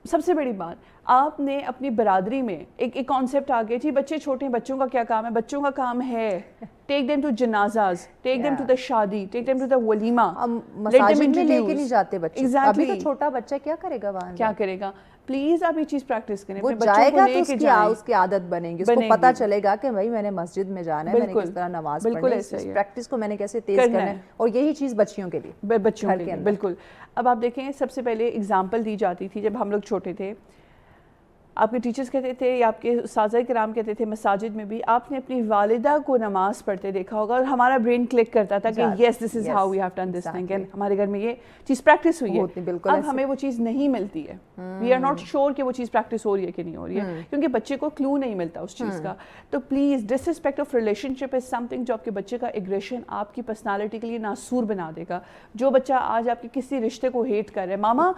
سب سے بڑی بات آپ نے اپنی برادری میں ایک کانسیپٹ آ گیا جی بچے چھوٹے ہیں, بچوں کا کیا کام ہے, بچوں کا کام ہے ٹیک دیم ٹو جنازاز, ٹیک دیم ٹو دا شادی, ٹیک دیم ٹو دا ولیمہ. مساجد میں لے کے نہیں جاتے بچے, ابھی تو چھوٹا بچہ کیا کرے گا وہاں, کیا کرے گا. پلیز آپ یہ چیز پریکٹس کریں, وہ جائے گا تو اس کی عادت بنے گی, اس کو پتہ چلے گا کہ بھائی میں نے مسجد میں جانا ہے, میں نے کس طرح نماز پڑھنی ہے, اس پریکٹس کو میں نے کیسے تیز کرنا ہے. اور یہی چیز بچیوں کے لیے, بچوں کے لیے بالکل. اب آپ دیکھیں سب سے پہلے اگزامپل دی جاتی تھی جب ہم لوگ چھوٹے تھے, آپ کے ٹیچرز کہتے تھے یا آپ کے اساتذہ کرام کہتے تھے مساجد میں بھی, آپ نے اپنی والدہ کو نماز پڑھتے دیکھا ہوگا اور ہمارا برین کلک کرتا تھا کہ yes this is how we have done this thing, and ہمارے گھر میں یہ چیز پریکٹس ہوئی ہے. اب ہمیں وہ چیز نہیں ملتی ہے, وی آر ناٹ شیور کہ وہ چیز پریکٹس ہو رہی ہے کہ نہیں ہو رہی ہے, کیونکہ بچے کو کلو نہیں ملتا اس چیز کا. تو please disrespect of relationship is something جو آپ کے بچے کا ایگریشن آپ کی پرسنالٹی کے لیے ناسور بنا دے گا. جو بچہ آج آپ کے کسی رشتے کو ہیٹ کر رہا ہے, ماما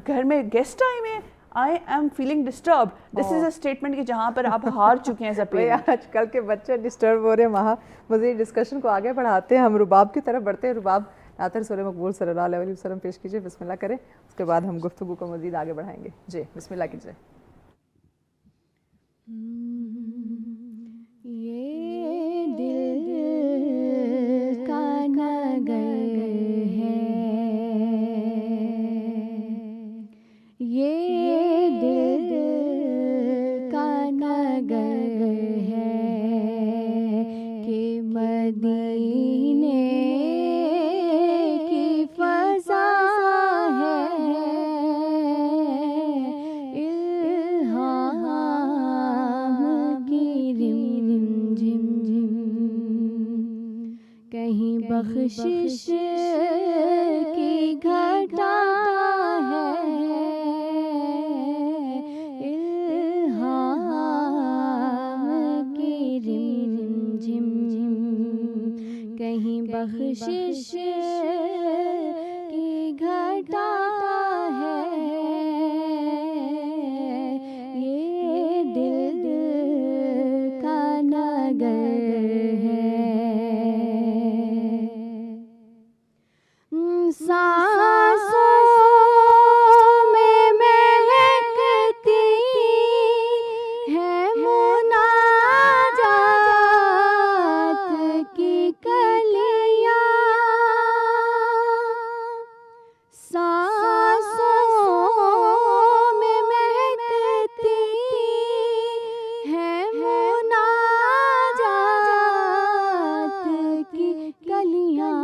گھر میں گیسٹ آئے ہوئے ہیں, I am feeling disturbed. This is a statement کہ جہاں پر آپ ہار چکے ہیں as a parent. آج کل کے بچے ڈسٹرب ہو رہے ہیں. وہاں مزید ڈسکشن کو آگے بڑھاتے ہیں, ہم رباب کی طرف بڑھتے ہیں. رباب نعت رسول مقبول صلی اللہ علیہ وسلم پیش کیجیے, بسم اللہ کریں, اس کے بعد ہم گفتگو کو مزید آگے بڑھائیں گے. جی بسم اللہ کیجیے. یہ دل کا نگر ہے, یہ دل کا نگر ہے کہ مدینے کی فضا ہے, الہام کی رم جم, کہیں بخشش کی گھٹا ہے, کہیں بخشش کی گھٹا ہے, یہ دل کا نگر ہے. سانسوں میں مہکتی ہے مناجات کی کلیاں, سانسوں میں مہکتی ہے مناجات کی کلیاں,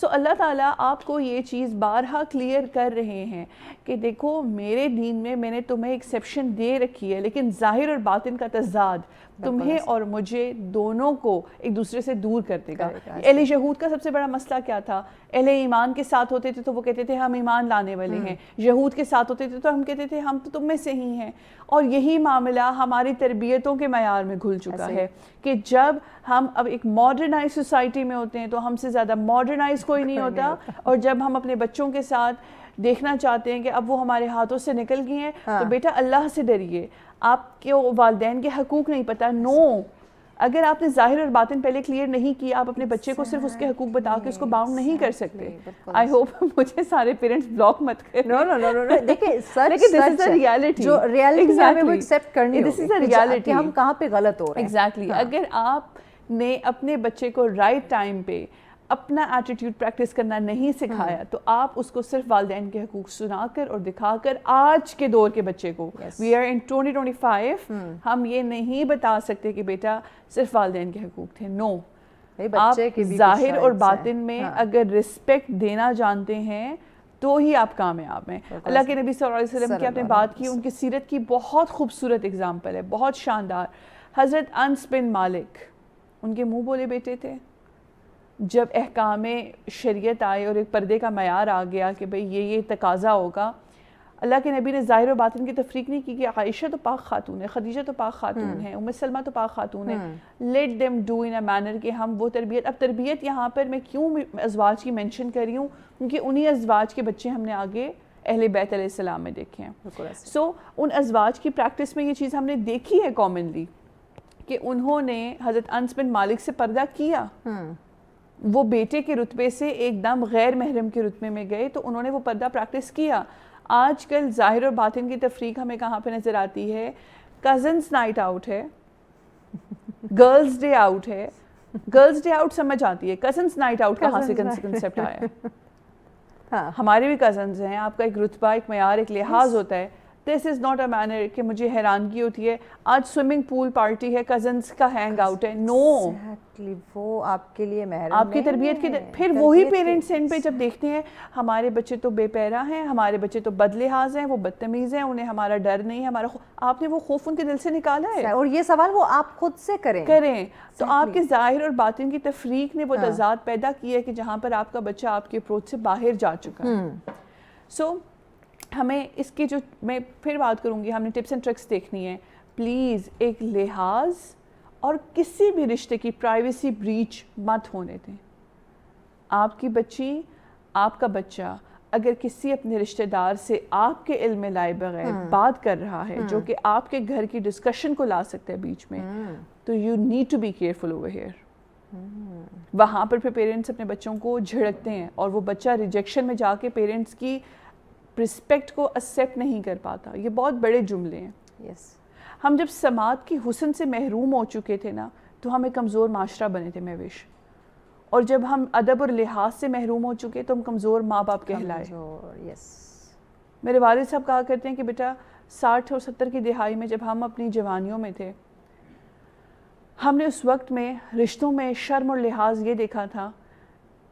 سو اللہ تعالیٰ آپ کو یہ چیز بارہا کلیئر کر رہے ہیں کہ دیکھو میرے دین میں نے تمہیں ایکسیپشن دے رکھی ہے، لیکن ظاہر اور باطن کا تضاد تمہیں اور مجھے دونوں کو ایک دوسرے سے دور کر دے گا. اہل یہود کا سب سے بڑا مسئلہ کیا تھا؟ اہل ایمان کے ساتھ ہوتے تھے تو وہ کہتے تھے ہم ایمان لانے والے ہیں، یہود کے ساتھ ہوتے تھے تو ہم کہتے تھے ہم تو تم میں سے ہی ہیں. اور یہی معاملہ ہماری تربیتوں کے معیار میں گھل چکا ہے کہ جب ہم اب ایک ماڈرنائز سوسائٹی میں ہوتے ہیں تو ہم سے زیادہ ماڈرنائز کوئی نہیں ہوتا، اور جب ہم اپنے بچوں کے ساتھ دیکھنا چاہتے ہیں کہ اب وہ ہمارے ہاتھوں سے نکل گئی ہیں تو بیٹا اللہ سے ڈریے. آپ کے والدین کے حقوق نہیں پتہ، نو. اگر آپ نے ظاہر اور باطن پہلے کلیئر نہیں کیا، آپ اپنے بچے کو صرف اس کے حقوق بتا کے اس کو باؤنڈ نہیں کر سکتے. آئی ہوپ مجھے سارے پیرنٹس بلاک مت کریں. نو نو نو نو دیکھیں سچ لیکن دس از اے ریالٹی، جو ریالٹی ہمیں وہ ایکسیپٹ کرنی دس از اے ریالٹی کہ ہم کہاں پہ غلط ہو رہے ہیں. ایگزیکٹلی. اگر آپ نے اپنے بچے کو رائٹ ٹائم پہ اپنا ایٹیٹیوڈ پریکٹس کرنا نہیں سکھایا تو آپ اس کو صرف والدین کے حقوق سنا کر اور دکھا کر آج کے دور کے بچے کو وی آر ان 2025 ہم یہ نہیں بتا سکتے کہ بیٹا صرف والدین کے حقوق تھے. نو. آپ ظاہر اور باطن میں اگر رسپیکٹ دینا جانتے ہیں تو ہی آپ کامیاب ہیں. اللہ کے نبی صلی اللہ علیہ وسلم کی آپ نے بات کی، ان کی سیرت کی بہت خوبصورت اگزامپل ہے، بہت شاندار. حضرت انس بن مالک، ان کے منہ بولے بیٹے تھے. جب احکام شریعت آئے اور ایک پردے کا معیار آ گیا کہ بھئی یہ تقاضا ہوگا، اللہ کے نبی نے ظاہر و باطن کی تفریق نہیں کی کہ عائشہ تو پاک خاتون ہے، خدیجہ تو پاک خاتون ہے، ام سلمہ تو پاک خاتون ہے. Let them do in a manner کہ ہم وہ تربیت. اب تربیت یہاں پر میں کیوں ازواج کی مینشن کر رہی ہوں؟ کیونکہ انہی ازواج کے بچے ہم نے آگے اہل بیت علیہ السلام میں دیکھے ہیں. سو ان ازواج کی پریکٹس میں یہ چیز ہم نے دیکھی ہے کامنلی کہ انہوں نے حضرت انس بن مالک سے پردہ کیا. وہ بیٹے کے رتبے سے ایک دم غیر محرم کے رتبے میں گئے تو انہوں نے وہ پردہ پریکٹس کیا. آج کل ظاہر اور باطن کی تفریق ہمیں کہاں پہ نظر آتی ہے؟ کزنس نائٹ آؤٹ ہے، گرلز ڈے آؤٹ ہے. گرلز ڈے آؤٹ سمجھ آتی ہے، کزنس نائٹ آؤٹ کہاں سے کنسیپٹ آیا؟ ہمارے بھی کزنز ہیں، آپ کا ایک رتبہ، ایک معیار، ایک لحاظ ہوتا ہے. دس از ناٹ اے مینر کہ مجھے حیرانگی ہوتی ہے آج سوئمنگ پول پارٹی ہے، کزنس کا ہینگ آؤٹ ہے. نو. وہ آپ کے لیے محرم آپ کی تربیت کے پھر وہی پیرنٹس ان پہ جب دیکھتے ہیں ہمارے بچے تو بے پیرا ہیں، ہمارے بچے تو بد لحاظ ہیں، وہ بدتمیز ہیں، انہیں ہمارا ڈر نہیں ہے، ہمارا آپ نے وہ خوف ان کے دل سے نکالا ہے. اور یہ سوال وہ آپ خود سے کریں تو آپ کے ظاہر اور باطن کی تفریق نے وہ تضاد پیدا کی ہے کہ جہاں پر آپ کا بچہ آپ کے اپروچ سے باہر جا چکا ہے. سو ہمیں اس کی جو میں پھر بات کروں گی، ہم نے ٹپس اینڈ ٹرکس دیکھنی ہے. پلیز ایک لحاظ اور کسی بھی رشتے کی پرائیویسی بریچ مت ہونے دیں. آپ کی بچی، آپ کا بچہ اگر کسی اپنے رشتہ دار سے آپ کے علم میں لائے بغیر بات کر رہا ہے جو کہ آپ کے گھر کی ڈسکشن کو لا سکتا ہے بیچ میں، تو you need to be careful over here. وہاں پر پھر پیرنٹس اپنے بچوں کو جھڑکتے ہیں اور وہ بچہ ریجیکشن میں جا کے پیرنٹس کی رسپیکٹ کو ایکسیپٹ نہیں کر پاتا. یہ بہت بڑے جملے ہیں. ہم جب سماعت کی حسن سے محروم ہو چکے تھے نا تو ہم ایک کمزور معاشرہ بنے تھے مہوش. اور جب ہم ادب اور لحاظ سے محروم ہو چکے تو ہم کمزور ماں باپ کہلائے. میرے والد صاحب کہا کرتے ہیں کہ بیٹا 60 اور 70 کی دہائی میں جب ہم اپنی جوانیوں میں تھے، ہم نے اس وقت میں رشتوں میں شرم اور لحاظ یہ دیکھا تھا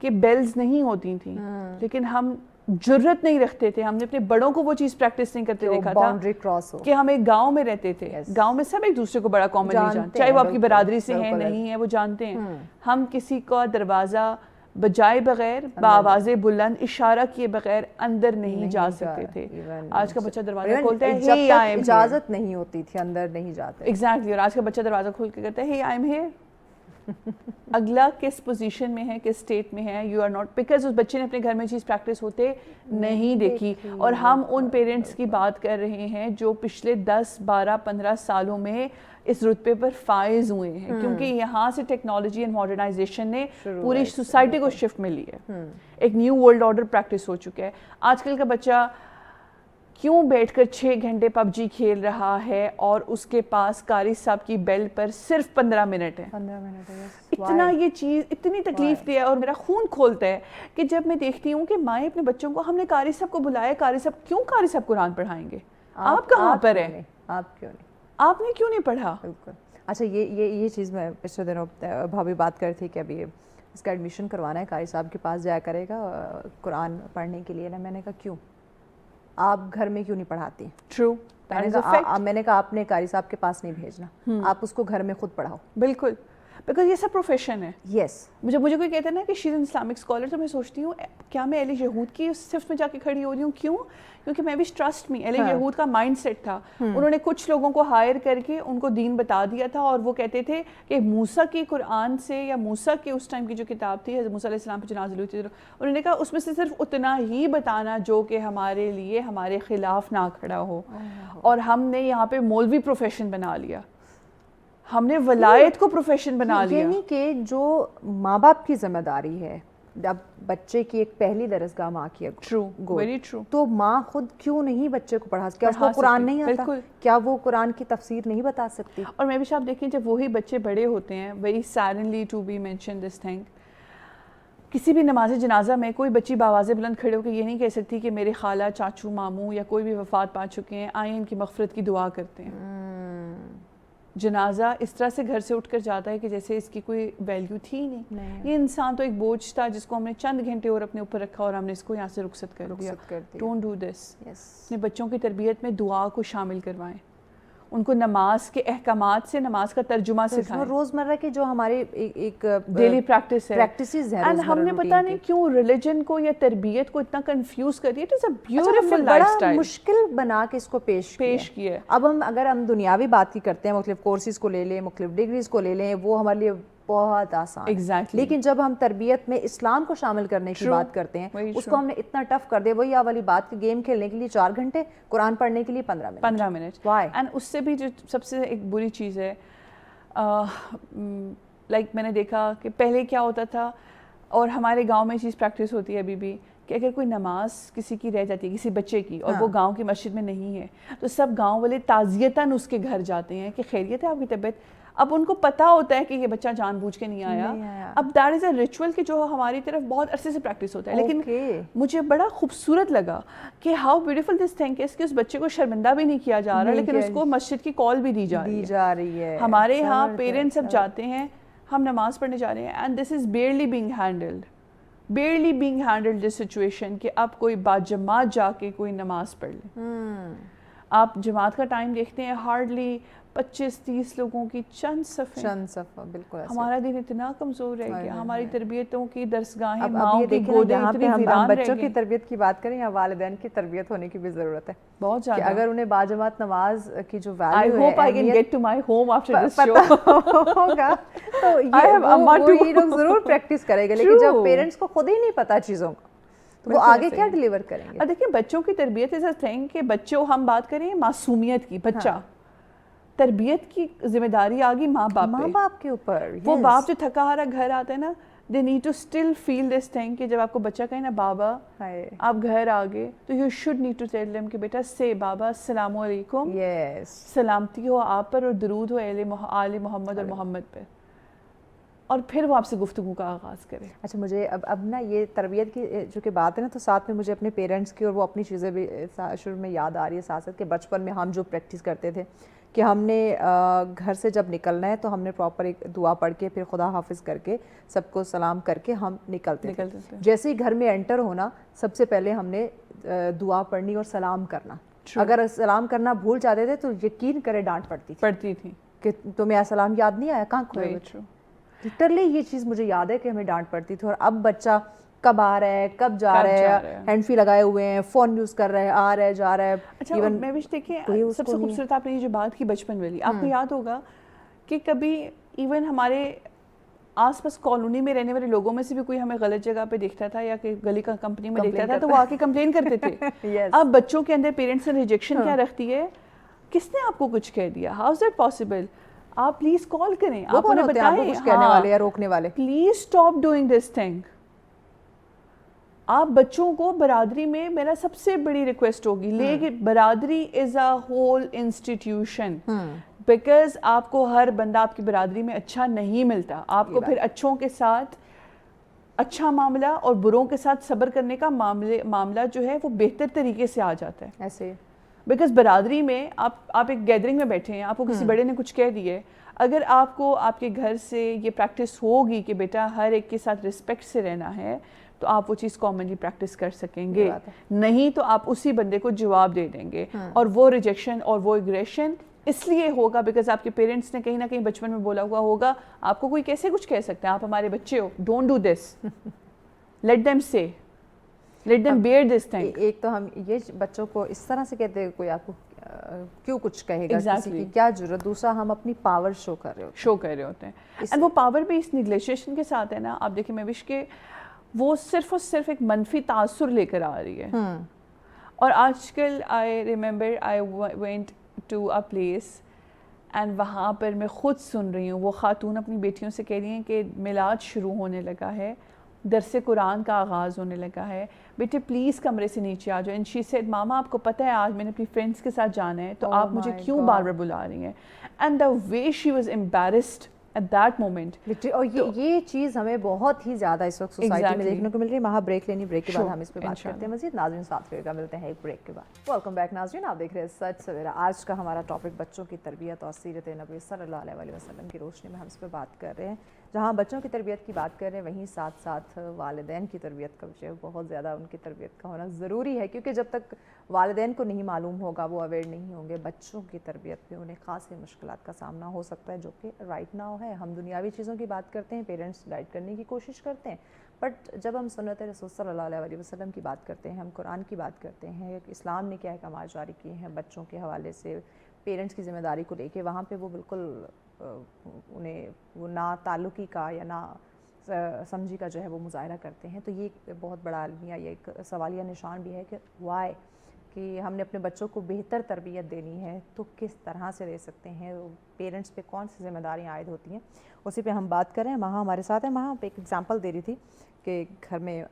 کہ بیلز نہیں ہوتی تھیں، لیکن ہم جرت نہیں رکھتے تھے. ہم نے اپنے بڑوں کو وہ چیز پریکٹس نہیں کرتے دیکھا تھا کہ ہم ایک گاؤں میں رہتے تھے. گاؤں میں سب ایک دوسرے کو بڑا کامن نہیں جانتے، چاہے وہ آپ کی برادری سے ہیں نہیں ہیں، وہ جانتے ہیں. ہم کسی کا دروازہ بجائے بغیر بآواز بلند اشارہ کیے بغیر اندر نہیں جا سکتے تھے. آج کا بچہ دروازہ کھولتا ہے hey I am here. اجازت نہیں ہوتی تھی، اندر نہیں جاتے. ایگزیکٹلی. اور آج کا بچہ دروازہ کھول کے کہتا ہے hey I am here. اگلا کس پوزیشن میں ہے، کس اسٹیٹ میں ہے، یو آر ناٹ، بیکاز اس بچے نے اپنے گھر میں چیز پریکٹس ہوتے نہیں دیکھی. اور ہم ان پیرنٹس کی بات کر رہے ہیں جو پچھلے 10 12 15 سالوں میں اس رتبے پر فائز ہوئے ہیں، کیونکہ یہاں سے ٹیکنالوجی اینڈ ماڈرنائزیشن نے پوری سوسائٹی کو شفٹ میں لی ہے. ایک نیو ورلڈ آرڈر پریکٹس ہو چکا ہے. آج کل کا بچہ کیوں بیٹھ کر 6 گھنٹے پب جی کھیل رہا ہے اور اس کے پاس قاری صاحب کی بیل پر صرف 15 منٹ ہے. اتنا یہ چیز اتنی تکلیف دیا اور میرا خون کھولتا ہے کہ جب میں دیکھتی ہوں کہ مائیں اپنے بچوں کو، ہم نے قاری صاحب کو بلایا، قاری صاحب کیوں قاری صاحب قرآن پڑھائیں گے؟ آپ کہاں پر ہیں؟ آپ کیوں نہیں؟ آپ نے کیوں نہیں پڑھا؟ بالکل. اچھا یہ چیز میں پچھلے دنوں بھابھی بات کر تھی کہ ابھی اس کا ایڈمیشن کروانا ہے, قاری صاحب کے پاس جایا کرے گا قرآن پڑھنے کے لیے نا. میں نے کہا کیوں, آپ گھر میں کیوں نہیں پڑھاتی؟ ٹرو. میں نے کہا آپ نے قاری صاحب کے پاس نہیں بھیجنا, آپ اس کو گھر میں خود پڑھاؤ. بالکل, بیکاز یہ سب پروفیشن ہے. یس, مجھے کوئی کہتا ہے نا کہ شی از این اسلامک اسکالر, تو میں سوچتی ہوں کیا میں اہل یہود کی صف میں جا کے کھڑی ہو رہی ہوں؟ کیوں؟ کیونکہ میں بھی ٹرسٹ می, اہل یہود کا مائنڈ سیٹ تھا. انہوں نے کچھ لوگوں کو ہائر کر کے ان کو دین بتا دیا تھا, اور وہ کہتے تھے کہ موسیٰ کی قرآن سے, یا موسیٰ کی اس ٹائم کی جو کتاب تھی, حضرت موسیٰ علیہ السلام پہ جو نازل ہوئی تھی, انہوں نے کہا اس میں سے صرف اتنا ہی بتانا جو کہ ہمارے لیے ہمارے خلاف نہ کھڑا ہو. اور ہم نے یہاں پہ مولوی پروفیشن بنا لیا, ہم نے ولایت کو پروفیشن بنا لیا. یعنی کہ جو ماں باپ کی ذمہ داری ہے, اب بچے کی ایک پہلی درسگاہ ماں کی ہے. True, very true. تو ماں خود کیوں نہیں بچے کو پڑھا سکتی؟ کیا اس کو قرآن نہیں آتا؟ کیا وہ قرآن کی تفسیر نہیں بتا سکتی؟ اور میں بھی صاحب دیکھیں, جب وہی بچے بڑے ہوتے ہیں, very suddenly to be mention this thing, کسی بھی نماز جنازہ میں کوئی بچی باواز بلند کھڑے ہو کے یہ نہیں کہہ سکتی کہ میرے خالہ, چاچو, ماموں یا کوئی بھی وفات پا چکے ہیں, آئیں ان کی مغفرت کی دعا کرتے ہیں. جنازہ اس طرح سے گھر سے اٹھ کر جاتا ہے کہ جیسے اس کی کوئی ویلیو تھی نہیں. یہ انسان تو ایک بوجھ تھا جس کو ہم نے چند گھنٹے اور اپنے اوپر رکھا, اور ہم نے اس کو یہاں سے رخصت کر دیا. ڈونٹ ڈو دس. اپنے بچوں کی تربیت میں دعا کو شامل کروائیں, ان کو نماز کے احکامات سے نماز کا ترجمہ سکھائیں. روزمرہ کی جو ہمارے ایک ڈیلی پریکٹس ہے, پریکٹسز ہیں, اینڈ ہم نے پتہ نہیں کیوں ریلیجن کو یا تربیت کو اتنا کنفیوز کر دیا. It is a beautiful life style, مشکل بنا کے اس کو پیش کیا ہے. اب اگر ہم دنیاوی بات کی کرتے ہیں, مختلف کورسز کو لے لیں, مختلف ڈگریز کو لے لیں, وہ ہمارے لیے بہت آسان. ایگزیکٹلی. لیکن جب ہم تربیت میں اسلام کو شامل کرنے کی بات کرتے ہیں, اس کو ہم نے اتنا ٹف کر دیا. وہی والی بات کہ گیم کھیلنے کے لیے 4 گھنٹے, قرآن پڑھنے کے لیے 15 منٹ. وائی؟ اینڈ اس سے بھی جو سب سے ایک بری چیز ہے, لائک میں نے دیکھا کہ پہلے کیا ہوتا تھا, اور ہمارے گاؤں میں چیز پریکٹس ہوتی ہے ابھی بھی, کہ اگر کوئی نماز کسی کی رہ جاتی ہے, کسی بچے کی, اور وہ گاؤں کی مسجد میں نہیں ہے, تو سب گاؤں والے تعزیتاً اس کے گھر جاتے ہیں کہ خیریت ہے آپ کی طبیعت. اب ان کو پتہ ہوتا ہے کہ یہ بچہ جان بوجھ کے نہیں آیا. اب دیٹ از اے ریچول کہ جو ہماری طرف بہت عرصے سے پریکٹس ہوتا ہے. لیکن مجھے بڑا خوبصورت لگا کہ how beautiful this thing is کہ اس بچے کو شرمندہ بھی نہیں کیا جا رہا, لیکن اس کو مسجد کی کال بھی دی جا رہی ہے. ہمارے یہاں پیرنٹس اب جاتے ہیں, ہم نماز پڑھنے جا رہے ہیں, and this is barely being handled this situation کہ اب کوئی باجماعت جا کے کوئی نماز پڑھ لے. آپ جماعت کا ٹائم دیکھتے ہیں, ہارڈلی 25-30 لوگوں کی چند صفحہ. بالکل. ہمارا دین اتنا کمزور رہ گیا, ہماری تربیتوں کی درسگاہیں, ماؤں کی گودیں اتنی ویران رہ گئی. بچوں کی تربیت کی بات کریں یا والدین کی تربیت ہونے کی بھی ضرورت ہے بہت زیادہ. اگر انہیں باجماعت نماز کی جو ویلیو ہے, I hope I can get to my home after this show ہوگا, تو یہ لوگ ضرور پریکٹس کریں گے. لیکن جب پیرنٹس کو خود ہی نہیں پتا چیزوں کا, تو وہ آگے کیا ڈیلیور کریں گے؟ دیکھیں, بچوں کی تربیت از اے تھنگ کہ بچوں, ہم بات کریں معصومیت کی, بچہ تربیت کی ذمہ داری آ گئی ماں باپ کے اوپر. وہ باپ جو تھکا ہارا گھر آتا ہے نا, they need to still feel this thing کہ جب آپ کو بچہ کہیں نا بابا آپ گھر آ گئے, تو you should need to tell them کہ بیٹا say بابا السلام علیکم, سلامتی ہو آپ پر اور درود ہو آل محمد اور محمد پہ, اور پھر وہ آپ سے گفتگو کا آغاز کرے. اچھا, مجھے اب نا یہ تربیت کی جو کہ بات ہے نا, تو ساتھ میں مجھے اپنے پیرنٹس کی اور وہ اپنی چیزیں بھی شروع میں یاد آ رہی ہے ساتھ ساتھ, کہ بچپن میں ہم جو پریکٹس کرتے تھے کہ ہم نے گھر سے جب نکلنا ہے تو ہم نے پراپر ایک دعا پڑھ کے, پھر خدا حافظ کر کے, سب کو سلام کر کے ہم نکلتے تھے. جیسے ہی گھر میں انٹر ہونا, سب سے پہلے ہم نے دعا پڑھنی اور سلام کرنا. اگر سلام کرنا بھول جاتے تھے تو یقین کرے ڈانٹ پڑتی تھی کہ تمہیں سلام یاد نہیں آیا, کہاں کھوئے. لٹرلی یہ چیز مجھے یاد ہے کہ ہمیں ڈانٹ پڑتی تھی. اور اب بچہ کب آ رہا ہے, کب جا رہا ہے, ہینڈ فری لگائے ہوئے ہیں, فون یوز کر رہا ہے, آ رہا ہے, جا رہا ہے. اچھا, میں بھی دیکھیں سب سے خوبصورت آپ نے یہ جو بات کی بچپن والی, آپ کو یاد ہوگا کہ کبھی ایون ہمارے آس پاس کالونی میں رہنے والے لوگوں میں سے بھی کوئی ہمیں غلط جگہ پہ دیکھتا تھا یا کہ گلی کا کمپنی میں دیکھتا تھا, تو وہ آ کے کمپلین کرتے تھے. اب بچوں کے اندر پیرنٹس نے ریجیکشن کیا رکھتی ہے, کس نے آپ کو کچھ کہہ دیا, ہاؤ از دیٹ پاسبل, آپ پلیز کال کریں, آپ انہیں بتائیں کچھ کہنے والے یا روکنے والے, please stop doing this thing. آپ بچوں کو برادری میں, میرا سب سے بڑی ریکویسٹ ہوگی, لیکن برادری از اے ہول انسٹیٹیوشن, بیکاز آپ کو ہر بندہ آپ کی برادری میں اچھا نہیں ملتا. آپ کو پھر اچھوں کے ساتھ اچھا معاملہ اور بروں کے ساتھ صبر کرنے کا معاملہ جو ہے وہ بہتر طریقے سے آ جاتا ہے ایسے. بیکاز برادری میں آپ ایک گیدرنگ میں بیٹھے ہیں, آپ کو کسی بڑے نے کچھ کہہ دیے, اگر آپ کو آپ کے گھر سے یہ پریکٹس ہوگی کہ بیٹا ہر ایک کے ساتھ رسپیکٹ سے رہنا ہے, تو آپ وہ چیز کامنلی پریکٹس کر سکیں گے. نہیں تو آپ اسی بندے کو جواب دے دیں گے, اور وہ ریجیکشن اور وہ ایگریشن اس لیے ہوگا بیکاز آپ کے پیرنٹس نے کہیں نہ کہیں بچپن میں بولا ہوا ہوگا. آپ کو کوئی کیسے کچھ کہہ سکتے ہیں, آپ ہمارے بچے ہو, don't do this, let them say, let them bear this thing. ایک تو ہم یہ بچوں کو اس طرح سے کہتے ہیں کوئی آپ کو کیوں کچھ کہے گا, کسی کی کیا ضرورت. دوسرا ہم اپنی پاور شو کر رہے ہوتے ہیں. اینڈ وہ پاور بھی اس نیگلیجیشن کے ساتھ ہے نا. آپ دیکھیں میں وش کہ وہ صرف اور صرف ایک منفی تاثر لے کر آ رہی ہے. اور آج کل I remember I went to a place and وہاں پر میں خود سن رہی ہوں وہ خاتون اپنی بیٹیوں سے کہہ رہی ہیں کہ میلاد شروع ہونے لگا ہے, درس قرآن کا آغاز ہونے لگا ہے, بیٹے پلیز کمرے سے نیچے آ جاؤ. اینڈ شی سیڈ ماما آپ کو پتہ ہے آج میں نے اپنی فرینڈس کے ساتھ جانا ہے, تو آپ مجھے کیوں بار بار بلا رہی ہیں. And the way she was embarrassed at that moment. اور یہ چیز ہمیں بہت ہی زیادہ اس وقت سوسائٹی میں دیکھنے کو مل رہی ہے. وہاں بریک لینی, بریک کے بعد ہم اس پہ بات کرتے ہیں مزید. ناظرین ساتھ رہے گا, ملتے ہیں ایک بریک کے بعد. ویلکم بیک ناظرین, آپ دیکھ رہے ہیں سچ سویرا. آج کا ہمارا ٹاپک بچوں کی تربیت اور سیرت نبی صلی اللہ علیہ وسلم کی روشنی میں ہم اس پہ بات کر رہے ہیں. جہاں بچوں کی تربیت کی بات کر رہے ہیں وہیں ساتھ ساتھ والدین کی تربیت کا وشے بہت زیادہ ان کی تربیت کا ہونا ضروری ہے, کیونکہ جب تک والدین کو نہیں معلوم ہوگا, وہ اویئر نہیں ہوں گے, بچوں کی تربیت میں انہیں خاصی مشکلات کا سامنا ہو سکتا ہے, جو کہ رائٹ ناؤ ہے. ہم دنیاوی چیزوں کی بات کرتے ہیں, پیرنٹس گائیڈ کرنے کی کوشش کرتے ہیں, بٹ جب ہم سنت رسول صلی اللہ علیہ وسلم کی بات کرتے ہیں, ہم قرآن کی بات کرتے ہیں, اسلام نے کیا احکامات جاری کیے ہیں بچوں کے حوالے سے, پیرنٹس کی ذمہ داری کو لے کے, وہاں پہ وہ بالکل انہیں وہ نا تعلقی کا یا نا سمجھی کا جو ہے وہ مظاہرہ کرتے ہیں. تو یہ ایک بہت بڑا عالمیہ, یہ ایک سوالیہ نشان بھی ہے کہ وائی, کہ ہم نے اپنے بچوں کو بہتر تربیت دینی ہے تو کس طرح سے دے سکتے ہیں, پیرنٹس پہ کون سی ذمہ داریاں عائد ہوتی ہیں, اسی پہ ہم بات کریں. مہا ہمارے ساتھ ہیں. مہا ایک ایگزامپل دے رہی تھی کہ گھر میں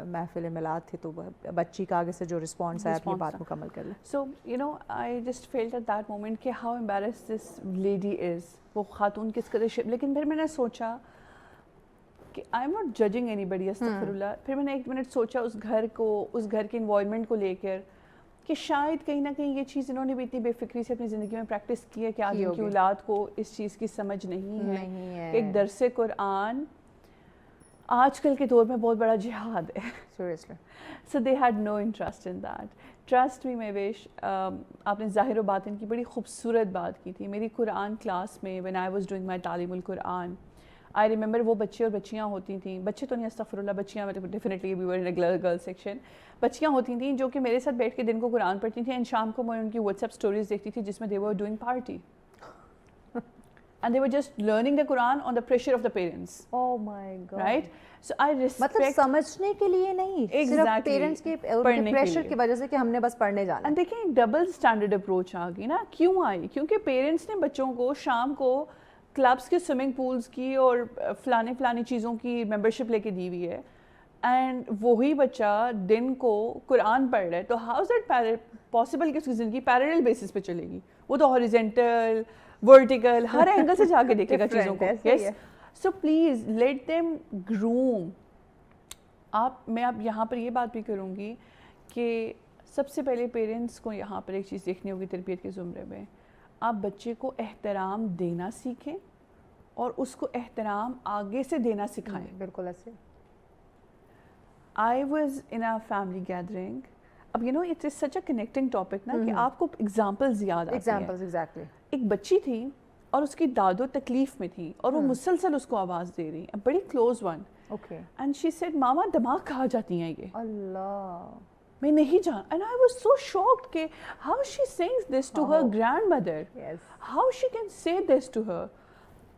محفل میلاد تھی, تو بچی کا آگے سے جو رسپانس آیا, اپنی بات مکمل کر لیں. So you know I just felt at that moment کہ how embarrass this lady is, وہ خاتون کس قدر. لیکن پھر میں نے سوچا کہ I am not judging anybody, استغفر اللہ. پھر میں نے ایک منٹ سوچا اس گھر کو, اس گھر کے انوائرمنٹ کو لے کر, کہ شاید کہیں نہ کہیں یہ چیز انہوں نے بھی اتنی بے فکری سے اپنی زندگی میں پریکٹس کی ہے کہ آج ان کی اولاد کو اس چیز کی سمجھ نہیں ہے. ایک درس قرآن آج کل کے دور میں بہت بڑا جہاد ہے. Seriously. So they had no interest in that. Trust me my wish. آپ نے ظاہر و باطن کی بڑی خوبصورت بات کی تھی. میری قرآن کلاس میں when I was doing my تعلیم القرآن, آئی ریمبر وہ بچے اور بچیاں ہوتی تھیں, بچے تو نہیں استغفر اللہ, بچیاں definitely we were in a girl section, بچیاں ہوتی تھیں جو کہ میرے ساتھ بیٹھ کے دن کو قرآن پڑھتی تھیں, اینڈ شام کو میں ان کی واٹس ایپ اسٹوریز دیکھتی تھی جس میں they were doing party and they were just learning the Quran on the pressure of the parents. Oh my god. Right. So I respect, مطلب سمجھنے کے لیے نہیں, صرف پیرنٹس کے پریشر کی وجہ سے کہ ہم نے بس پڑھنے جانا. اینڈ دیکھیں ڈبل اسٹینڈرڈ اپروچ آ گئی نا. کیوں آئی؟ کیونکہ پیرنٹس نے بچوں کو شام کو کلبس کے سوئمنگ پولس کی اور فلانی چیزوں کی ممبرشپ لے کے دی ہوئی ہے, اینڈ وہی بچہ دن کو قرآن پڑھ رہا ہے. تو ہاؤ از دیٹ پاسبل کہ اس کی زندگی پیرلل بیسس پہ چلے گی؟ وہ تو ہاریزنٹل, ورٹیکل, ہر اینگل سے جا کے دیکھے گا چیزوں کو. Yes. So please let them groom. میں اب یہاں پر یہ بات بھی کروں گی کہ سب سے پہلے پیرنٹس کو یہاں پر ایک چیز دیکھنی ہوگی تربیت کے زمرے میں. آپ بچے کو احترام دینا سیکھیں اور اس کو احترام آگے سے دینا سکھائیں. بالکل ایسے. I was in a family gathering. اب you know it is such a connecting topic نا کہ آپ کو examples یاد آتی ہیں. Examples, exactly. ایک بچی تھی اور اس کی دادو تکلیف میں تھی اور وہ مسلسل اس کو آواز دے رہی, بڑی close one. Okay. And she said ماما دماغ کہاں جاتی ہیں یہ؟ اللہ. میں نہیں جان. And I was so shocked کہ how she saying this to her grandmother. Yes. How she can say this to her.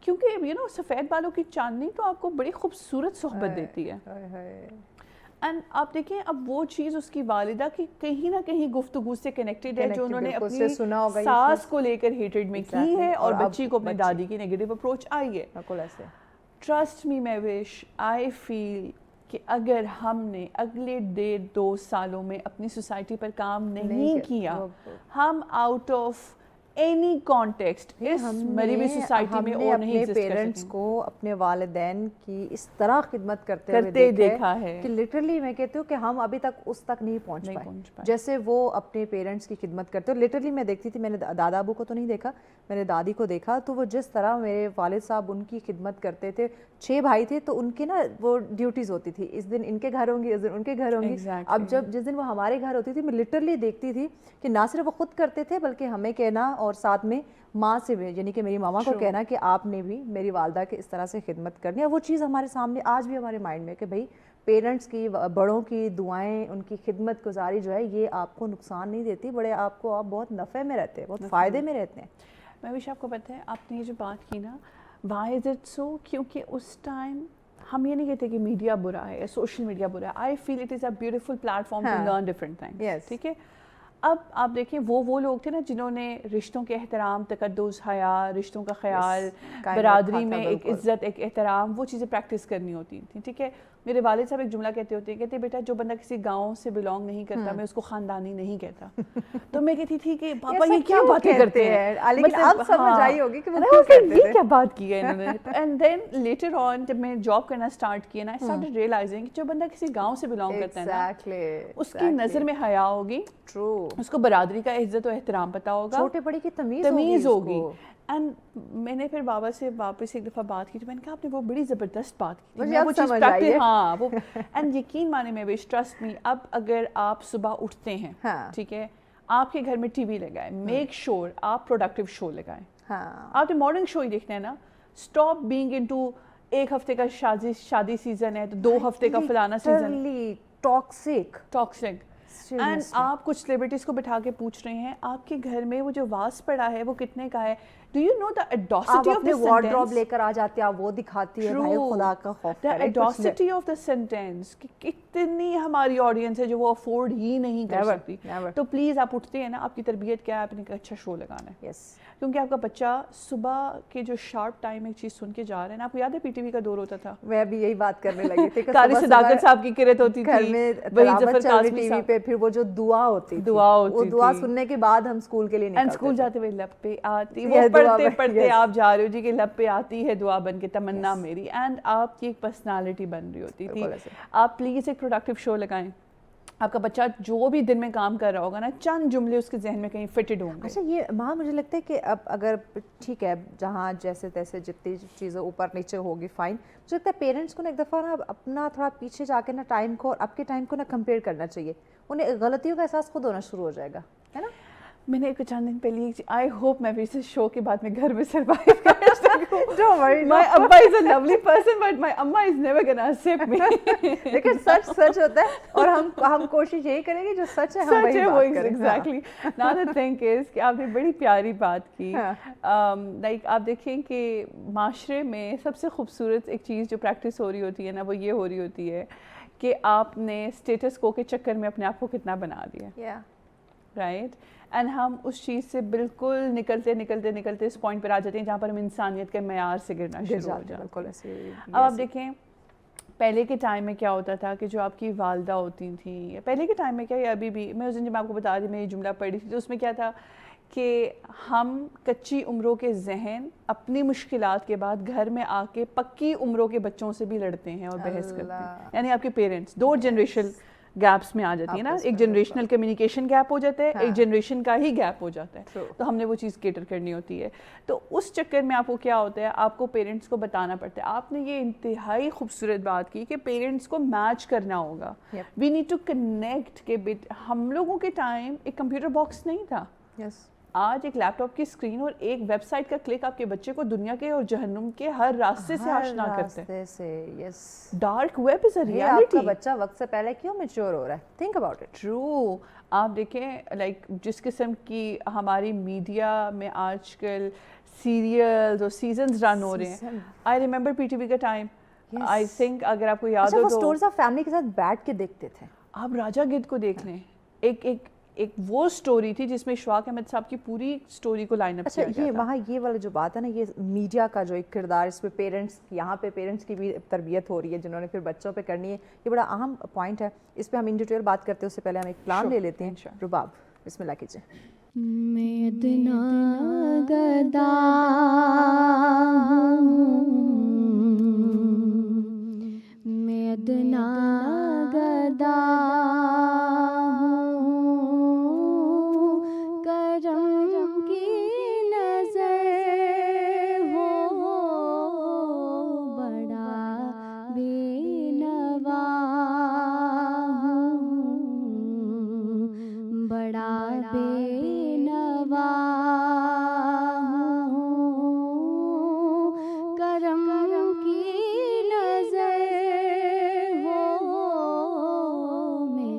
کیونکہ you know سفید بالوں کی چاندنی تو آپ کو بڑی خوبصورت صحبت دیتی ہے. اینڈ آپ دیکھیں اب وہ چیز اس کی والدہ کی کہیں نہ کہیں گفگو سے کنیکٹڈ ہے جو انہوں نے اپنی ساس کو لے کر ہیٹڈ میں کی ہے, اور بچی کو اپنی دادی کی نیگیٹو اپروچ آئی ہے. ٹرسٹ می مائی وش, آئی فیل کہ اگر ہم نے اگلے 1.5-2 سالوں میں اپنی سوسائٹی پر کام نہیں کیا, ہم آؤٹ آف any context اس مری ہوئی سوسائٹی میں اور نہیں اپنے پیرنٹس کو اپنے والدین کی اس طرح خدمت کرتے ہوئے دیکھا ہے کہ لٹرلی میں کہتی ہوں کہ ہم ابھی تک اس تک نہیں پہنچ پائے جیسے وہ اپنے پیرنٹس کی خدمت کرتے ہو. لٹرلی میں دیکھتی تھی, میں نے دادا ابو کو تو نہیں دیکھا, میں نے دادی کو دیکھا, تو وہ جس طرح میرے والد صاحب ان کی خدمت کرتے تھے. 6 بھائی تھے تو ان کی نا وہ ڈیوٹیز ہوتی تھی, اس دن ان کے گھر ہوں گی, اس دن ان کے گھر ہوں گی. اب جس دن وہ ہمارے گھر ہوتی تھی میں لٹرلی دیکھتی تھی کہ نہ صرف وہ خود کرتے تھے بلکہ ہمیں کہنا اور ساتھ میں ماں سے بھی, یعنی کہ میری ماما کو کہنا کہ آپ نے بھی میری والدہ کے اس طرح سے خدمت کرنی ہے. وہ چیز ہمارے سامنے آج بھی ہمارے مائنڈ میں کہ بھائی پیرنٹس کی, بڑوں کی دعائیں, ان کی خدمت گزاری جو ہے یہ آپ کو نقصان نہیں دیتی, بڑے آپ کو آپ بہت نفع میں رہتے ہیں, بہت فائدے میں رہتے ہیں. میں بھی آپ کو پتہ ہے آپ نے یہ جو بات کی نا, وائی از اٹ سو, کیونکہ اس ٹائم ہم یہ نہیں کہتے کہ میڈیا برا ہے, سوشل میڈیا برا ہے. I feel it is a beautiful platform to learn different things. ٹھیک ہے, اب آپ دیکھیں وہ لوگ تھے نا جنہوں نے رشتوں کے احترام, تقدس, حیا, رشتوں کا خیال, برادری میں ایک عزت, ایک احترام, وہ چیزیں پریکٹس کرنی ہوتی تھیں. ٹھیک ہے, میرے والد صاحب ایک جملہ کہتے ہوتے ہیں, کہتے بیٹا جو بندہ کسی گاؤں سے بلانگ نہیں کرتا میں اس کو خاندانی نہیں کہتا. تو میں کہتی تھی کہ پاپا یہ کیا باتیں کرتے ہیں, لیکن اب سمجھ آئی ہوگی کہ یہ کیا بات کی ہے انہوں نے. اینڈ دین لیٹر آن جب میں جاب کرنا اسٹارٹ کیا نا, آئی اسٹارٹڈ ریئلائزنگ کہ جو بندہ کسی گاؤں سے بلانگ کرتا ہے نا اس کی نظر میں حیا ہوگی, اس کو برادری کا عزت و احترام پتہ ہوگا, چھوٹے بڑے کی تمیز ہوگی. اینڈ میں نے پھر بابا سے واپس ایک دفعہ بات کی تو میں نے کہا آپ نے وہ بڑی زبردست بات کی مجھے اب سمجھ آئی ہے. ہاں وہ اینڈ یقین مانے میں بھی ٹرسٹ می, اب اگر آپ صبح اٹھتے ہیں ٹھیک ہے, آپ کے گھر میں ٹی وی لگائیں, میک شور آپ پروڈکٹیو شو لگائیں. آپ نے مارننگ شو ہی دیکھنا ہے نا, اسٹاپ بینگ انٹو ایک ہفتے کا شادی سیزن ہے تو 2 ہفتے کا فلانا سیزن, ٹاکسک. اینڈ آپ کچھ سیلیبریٹیز کو بٹھا کے پوچھ رہے ہیں آپ کے گھر میں وہ جو واس پڑا ہے وہ کتنے کا ہے. Do you know the audacity of the wardrobe لے کر آ جاتے ہیں, وہ دکھاتی ہے بھائی خدا کا خوف کرے. دا ایڈاسٹی آف دا سینٹینس کہ کتنی ہماری آڈینس ہے جو وہ افورڈ ہی نہیں کر سکتی. تو پلیز آپ اٹھتے ہیں نا, آپ کی تربیت کیا ہے, آپ نے ایک اچھا شو لگانا ہے. کیونکہ آپ کا بچہ صبح کے جو شارپ ٹائم ایک چیز سن کے جا رہے ہیں نا, آپ کو یاد ہے پی ٹی وی کا دور ہوتا تھا, میں بھی یہی بات کرنے لگی تھی, قاری صداقت صاحب کی قرت ہوتی گھر تھی, میں وہی ظفر قاسمی ٹی وی پہ, پھر وہ جو دعا ہوتی تھی, وہ دعا سننے کے بعد ہم اسکول کے لیے نکلتے تھے. اسکول جاتے ہوئے لب پہ آتی, وہ پڑھتے پڑھتے آپ جا رہے ہو جی کہ لب پہ آتی ہے دعا بن کے تمنا میری, اینڈ آپ کی ایک پرسنالٹی بن رہی ہوتی تھی. آپ پلیز ایک پروڈکٹیو شو لگائیں, آپ کا بچہ جو بھی دن میں کام کر رہا ہوگا نا, چند جملے اس کے ذہن میں کہیں فٹڈ ہوں گے. اچھا یہ وہاں مجھے لگتا ہے کہ اب اگر ٹھیک ہے جہاں جیسے تیسے جتنی چیزیں اوپر نیچے ہوگی فائن, مجھے لگتا ہے پیرنٹس کو نا ایک دفعہ نا اپنا تھوڑا پیچھے جا کے نا ٹائم کو اور اب کے ٹائم کو نا کمپیئر کرنا چاہیے. انہیں غلطیوں کا احساس خود ہونا شروع ہو جائے گا, ہے نا. میں نے ایک چند دن پہلے آئی ہوپ میں بھی اس شو کے بعد میں گھر میں سروائیو کر سکوں. My Amma is a lovely person but my Amma is never gonna accept me. لیکن سچ ہوتا ہے اور ہم کوشش یہی کریں گے جو سچ ہے ہم وہی بات کریں. Exactly. Now the thing is کہ آپ نے بڑی پیاری بات کی. لائک آپ دیکھیں کہ معاشرے میں سب سے خوبصورت ایک چیز جو پریکٹس ہو رہی ہوتی ہے نا, وہ یہ ہو رہی ہوتی ہے کہ آپ نے اسٹیٹس کو کے چکر میں اپنے آپ کو کتنا بنا دیا, رائٹ. اینڈ ہم اس چیز سے بالکل نکلتے اس پوائنٹ پر آ جاتے ہیں جہاں پر ہم انسانیت کے معیار سے گرنا شروع ہو جاتے ہیں. اب آپ دیکھیں پہلے کے ٹائم میں کیا ہوتا تھا کہ جو آپ کی والدہ ہوتی تھیں, پہلے کے ٹائم میں کیا, ابھی بھی میں اس دن جب آپ کو بتا دی میں یہ جملہ پڑھی تھی تو اس میں کیا تھا کہ ہم کچی عمروں کے ذہن اپنی مشکلات کے بعد گھر میں آ کے پکی عمروں کے بچوں سے بھی لڑتے ہیں اور بحث کرتے ہیں. یعنی آپ کے پیرنٹس 2 جنریشن گیپس میں آ جاتی ہے نا, ایک جنریشنل کمیونیکیشن گیپ ہو جاتا ہے, ایک جنریشن کا ہی گیپ ہو جاتا ہے. تو ہم نے وہ چیز کیٹر کرنی ہوتی ہے. تو اس چکر میں آپ کو کیا ہوتا ہے, آپ کو پیرنٹس کو بتانا پڑتا ہے. آپ نے یہ انتہائی خوبصورت بات کی کہ پیرنٹس کو میچ کرنا ہوگا. وی نیڈ ٹو کنیکٹ کہ ہم لوگوں کے ٹائم ایک کمپیوٹر باکس نہیں تھا. آج ایک لیپ ٹاپ کی اسکرین اور ایک ویب سائٹ کا کلک آپ کے بچے کو دنیا کے اور جہنم کے ہر راستے سے آشنا کرتے ہیں. Dark web is a reality. آپ کا بچہ وقت سے پہلے کیوں میچور ہو رہا ہے, تھنک اباؤٹ اٹ. ٹرو. آپ دیکھیں لائک جس قسم کی ہماری میڈیا میں آج کل سیریلز اور سیزنز رن ہو رہے ہیں. I remember P T V کا ٹائم, آئی تھنک اگر آپ کو یاد ہو تو اسٹوریز آف فیملی کے ساتھ بیٹھ کے دیکھتے تھے. آپ راجا گدھ کو دیکھ لیں, ایک وہ سٹوری تھی جس میں اشفاق احمد صاحب کی پوری سٹوری کو لائن اپ کیا گیا تھا. یہ وہاں یہ والا جو بات ہے نا, یہ میڈیا کا جو ایک کردار, اس پہ پیرنٹس, یہاں پہ پیرنٹس کی بھی تربیت ہو رہی ہے جنہوں نے پھر بچوں پہ کرنی ہے. یہ بڑا اہم پوائنٹ ہے, اس پہ ہم ان ڈیٹیل بات کرتے ہیں. اس سے پہلے ہم ایک پلان لے لیتے ہیں. رباب بسم اللہ کیجیے. میں ادنا گدا میں ادنا گدا کرم کی نظر ہو بڑا بے نوا بڑا بے نوا کرم کی نظر ہو میں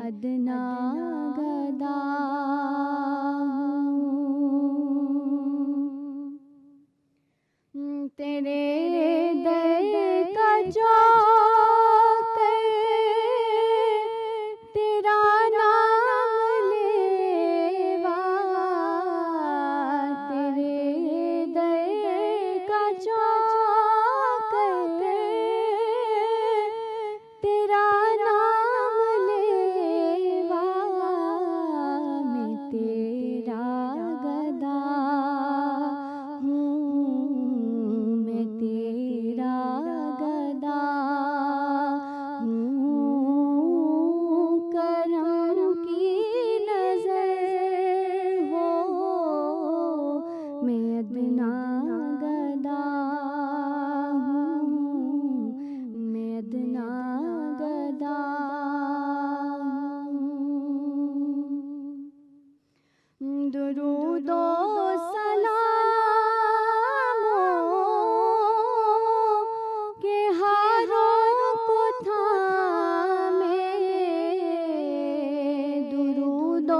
ادنا گدا تیرے در کا چوک تیرا نام لیوا تیرے در کا چوک تیرا نام لیوا میں تیرا گدا ہوں میں تیرا گدا ہوں کرم کی نظر ہو میں ادنا گدا ہوں میں ادنا گدا درود و سلام کے ہاروں کو تھامے درود و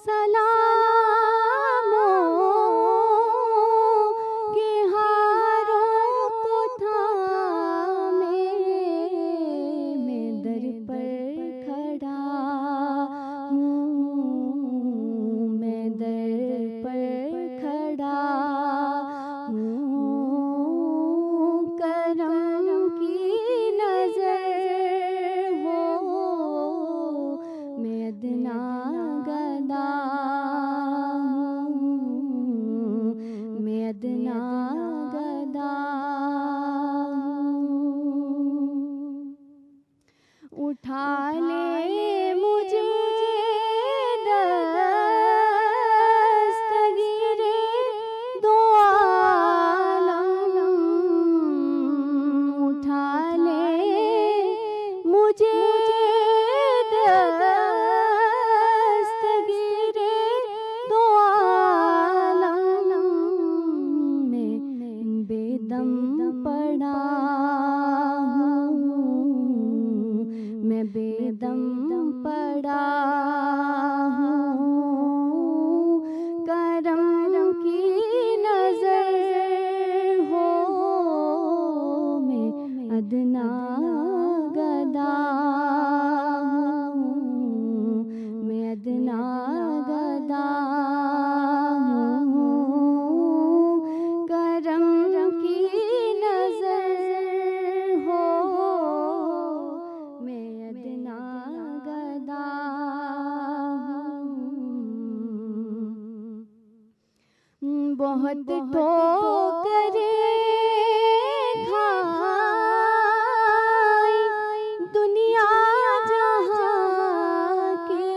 سلام کے ہاروں کو تھامے میں در پر کھڑا ہوں میں در پر کھڑا ہوں کرم کی نظر ہو میں ادنا گدا ہوں میں ادنا گدا اٹھا لے مجھے دستگیر دو عالم اٹھا لے مجھے دستگیر دو عالم میں بے دم پڑا ہوں میں بے دم پڑا ہوں کرم کی نظر ہو میں ادنا گدا ہوں میں ادنا گدا ہوں کرم کی نظر ہو میں ادنا گدا ہوں بہت ٹھوکریں کھائی دنیا جہاں کی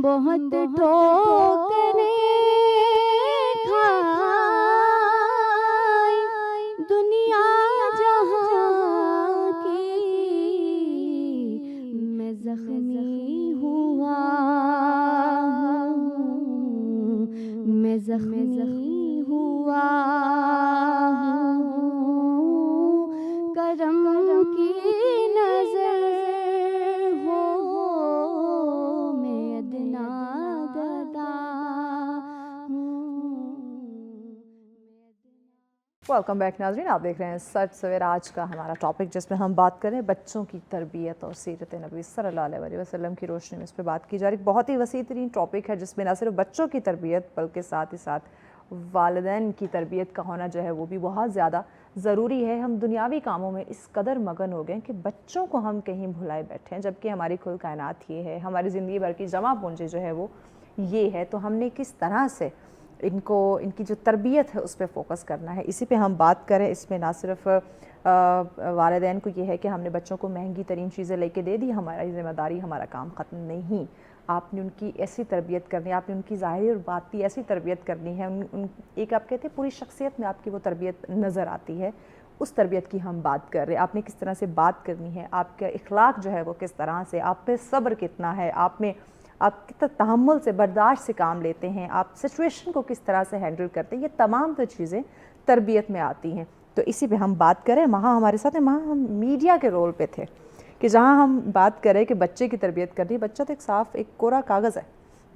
بہت ٹھوکریں کھائی دنیا جہاں کی میں زخمی ہوا ہوں میں زخمی ہوا ہوں کرم کی نظر ہو میں ادنا گدا ویلکم بیک ناظرین، آپ دیکھ رہے ہیں سچ سویرا. آج کا ہمارا ٹاپک جس میں ہم بات کریں بچوں کی تربیت اور سیرت نبی صلی اللہ علیہ وسلم کی روشنی میں اس پہ بات کی جا رہی. بہت ہی وسیع ترین ٹاپک ہے جس میں نہ صرف بچوں کی تربیت بلکہ ساتھ ہی ساتھ والدین کی تربیت کا ہونا جو ہے وہ بھی بہت زیادہ ضروری ہے. ہم دنیاوی کاموں میں اس قدر مگن ہو گئے کہ بچوں کو ہم کہیں بھلائے بیٹھے ہیں, جبکہ ہماری کل کائنات یہ ہے, ہماری زندگی بھر کی جمع پونجی جو ہے وہ یہ ہے. تو ہم نے کس طرح سے ان کی جو تربیت ہے اس پہ فوکس کرنا ہے, اسی پہ ہم بات کریں. اس میں نہ صرف والدین کو یہ ہے کہ ہم نے بچوں کو مہنگی ترین چیزیں لے کے دے دی, ہماری ذمہ داری, ہمارا کام ختم نہیں. آپ نے ان کی ایسی تربیت کرنی ہے, آپ نے ان کی ظاہری اور باطنی ایسی تربیت کرنی ہے. ایک آپ کہتے ہیں پوری شخصیت میں آپ کی وہ تربیت نظر آتی ہے, اس تربیت کی ہم بات کر رہے ہیں. آپ نے کس طرح سے بات کرنی ہے, آپ کا اخلاق جو ہے وہ کس طرح سے, آپ پہ صبر کتنا ہے, آپ کتنا تحمل سے برداشت سے کام لیتے ہیں, آپ سچویشن کو کس طرح سے ہینڈل کرتے ہیں, یہ تمام تو چیزیں تربیت میں آتی ہیں. تو اسی پہ ہم بات کریں. وہاں ہمارے ساتھ ہیں, وہاں ہم میڈیا کے رول پہ تھے کہ جہاں ہم بات کریں کہ بچے کی تربیت کرنی ہے. بچہ تو ایک صاف ایک کوڑا کاغذ ہے,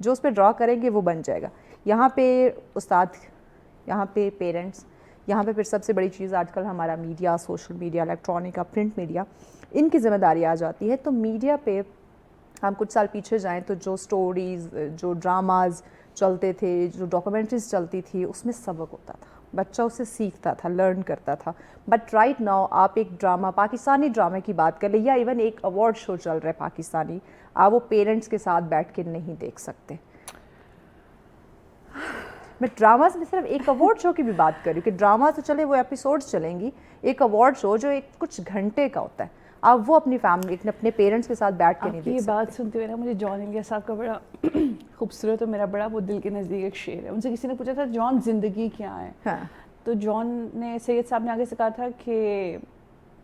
جو اس پہ ڈرا کریں گے وہ بن جائے گا. یہاں پہ استاد, یہاں پہ پیرنٹس, یہاں پہ پھر سب سے بڑی چیز آج کل ہمارا میڈیا, سوشل میڈیا, الیکٹرانک کا پرنٹ میڈیا, ان کی ذمہ داری آ جاتی ہے. تو میڈیا پہ ہم کچھ سال پیچھے جائیں تو جو سٹوریز, جو ڈراماز چلتے تھے, جو ڈاکومنٹریز چلتی تھی, اس میں سبق ہوتا تھا, بچہ اسے سیکھتا تھا, لرن کرتا تھا. بٹ رائٹ ناؤ آپ ایک ڈرامہ, پاکستانی ڈرامے کی بات کر لیں, یا ایون ایک ایوارڈ شو چل رہا ہے پاکستانی, آپ وہ پیرنٹس کے ساتھ بیٹھ کے نہیں دیکھ سکتے. میں ڈراماز میں صرف ایک ایوارڈ شو کی بھی بات کر رہی ہوں کہ ڈراما تو چلے, وہ ایپیسوڈز چلیں گی, ایک ایوارڈ شو جو ایک کچھ گھنٹے کا ہوتا ہے, آپ وہ اپنی فیملی, اپنے پیرنٹس کے ساتھ بیٹھ کے نہیں دیکھ سکتے. یہ بات سنتے ہوئے نا مجھے جان الیاس صاحب کا بڑا خوبصورت اور میرا بڑا وہ دل کے نزدیک ایک شعر ہے. ان سے کسی نے پوچھا تھا جان زندگی کیا ہے, تو جان نے, سید صاحب نے آگے سے کہا تھا کہ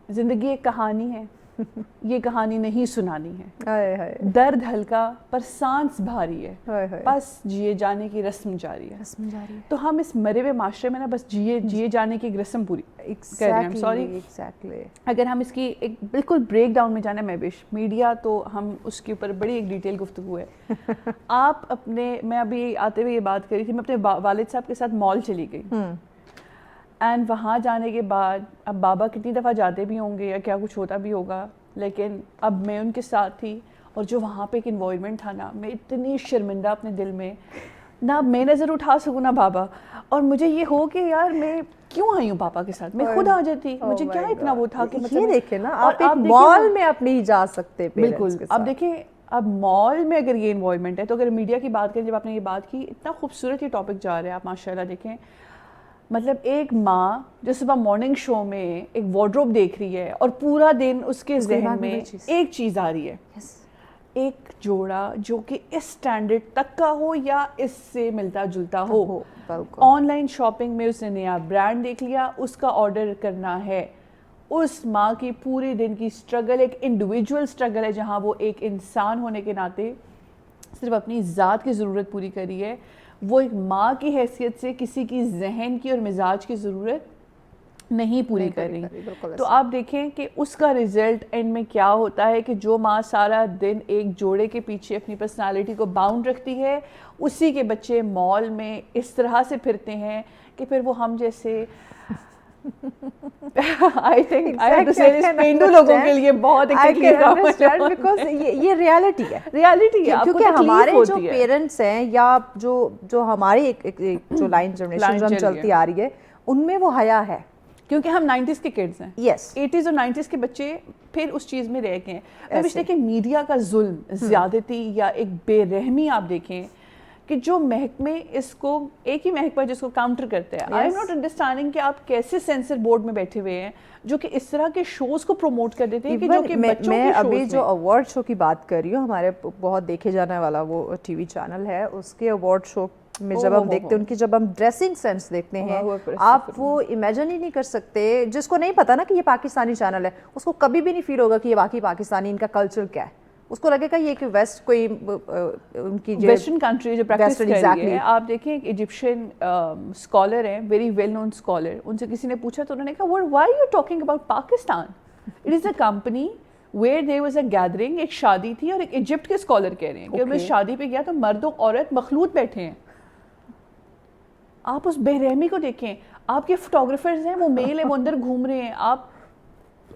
زندگی ایک کہانی ہے, یہ کہانی نہیں سنانی ہے, درد ہلکا پر سانس بھاری ہے, بس جیے جانے کی رسم جاری ہے. تو ہم اس مرے ہوئے معاشرے میں نا بس جیے جانے کی ایک رسم پوری کر رہے ہیں. سوری, اگر ہم اس کی ایک بالکل بریک ڈاؤن میں جانا, میڈیا تو ہم اس کے اوپر بڑی ایک ڈیٹیل گفتگو ہے. آپ اپنے, میں ابھی آتے ہوئے یہ بات کری تھی, میں اپنے والد صاحب کے ساتھ مال چلی گئی, اینڈ وہاں جانے کے بعد, اب بابا کتنی دفعہ جاتے بھی ہوں گے یا کیا کچھ ہوتا بھی ہوگا, لیکن اب میں ان کے ساتھ تھی, اور جو وہاں پہ ایک انوائرمنٹ تھا نا, میں اتنی شرمندہ اپنے دل میں, نہ میں نظر اٹھا سکوں نہ بابا, اور مجھے یہ ہو کہ یار میں کیوں آئی ہوں پاپا کے ساتھ, میں خود آ جاتی, مجھے کیا اتنا وہ تھا کہ یہ دیکھیں نا, آپ ایک مال میں آپ نہیں جا سکتے. بالکل, اب دیکھیں اب مال میں اگر یہ انوائرمنٹ ہے, تو اگر میڈیا کی بات کریں, جب آپ نے یہ بات کی, اتنا خوبصورت یہ ٹاپک جا رہا ہے, آپ ماشاء اللہ دیکھیں, مطلب ایک ماں جو صبح مارننگ شو میں ایک وارڈروب دیکھ رہی ہے, اور پورا دن اس کے ذہن میں ایک چیز آ رہی ہے, ایک جوڑا جو کہ اس سٹینڈرڈ تک کا ہو یا اس سے ملتا جلتا ہو. آن لائن شاپنگ میں اس نے نیا برانڈ دیکھ لیا, اس کا آرڈر کرنا ہے. اس ماں کی پورے دن کی سٹرگل ایک انڈیویجول سٹرگل ہے, جہاں وہ ایک انسان ہونے کے ناطے صرف اپنی ذات کی ضرورت پوری کری ہے, وہ ایک ماں کی حیثیت سے کسی کی ذہن کی اور مزاج کی ضرورت نہیں پوری کر رہی. تو آپ دیکھیں کہ اس کا ریزلٹ اینڈ میں کیا ہوتا ہے, کہ جو ماں سارا دن ایک جوڑے کے پیچھے اپنی پرسنالٹی کو باؤنڈ رکھتی ہے, اسی کے بچے مال میں اس طرح سے پھرتے ہیں کہ پھر وہ ہم جیسے I think I have to say this پینڈو لوگوں کے لیے بہت ایک تکلیف ہے, because یہ ریالٹی ہے, کیونکہ ہمارے جو پیرنٹس ہیں یا جو ہماری جو لائن جنریشن چلتی آ رہی ہے, ان میں وہ حیا ہے, کیونکہ ہم 90s کے کڈز ہیں. یس, 80s اور 90s کے بچے پھر اس چیز میں رہ گئے ہیں. میں سمجھتے ہیں کہ میڈیا کا ظلم, زیادتی یا ایک بے رحمی آپ دیکھیں کہ جو محکمے اس کو, ایک ہی محکمہ جس کو کاؤنٹر کرتے ہیں. آئی ایم ناٹ انڈرسٹینڈنگ کہ آپ کیسے سینسر بورڈ میں بیٹھے ہوئے ہیں جو کہ اس طرح کے شوز کو پروموٹ کر دیتے ہیں کہ جو کہ بچوں کے شوز. ابھی جو ایوارڈ شو کی بات کر رہی ہوں, ہمارے بہت دیکھے جانے والا وہ ٹی وی چینل ہے, اس کے ایوارڈ شو میں جب ہم دیکھتے ہیں, ان کی جب ہم ڈریسنگ سینس دیکھتے ہیں, آپ وہ امیجن ہی نہیں کر سکتے. جس کو نہیں پتا نا کہ یہ پاکستانی چینل ہے, اس کو کبھی بھی نہیں فیل ہوگا کہ یہ واقعی پاکستانی, ان کا کلچر کیا ہے. اس کو لگے گا یہ کہ ویسٹ کوئی ان کی ویسٹرن کنٹری جو پریکٹس کر رہی ہے. آپ دیکھیں ایک ایجپشین اسکالر ہیں, ویری ویل نون اسکالر, ان سے کسی نے پوچھا تو انہوں نے کہا why you talking about Pakistan, it is a company where there was a gathering, ایک شادی تھی, اور ایک ایجپٹ کے اسکالر کہہ رہے ہیں کہ میں شادی پہ گیا تو مرد و عورت مخلوط بیٹھے ہیں. آپ اس بے رحمی کو دیکھیں, آپ کے فوٹوگرافرز ہیں وہ میل ہیں, وہ اندر گھوم رہے ہیں, آپ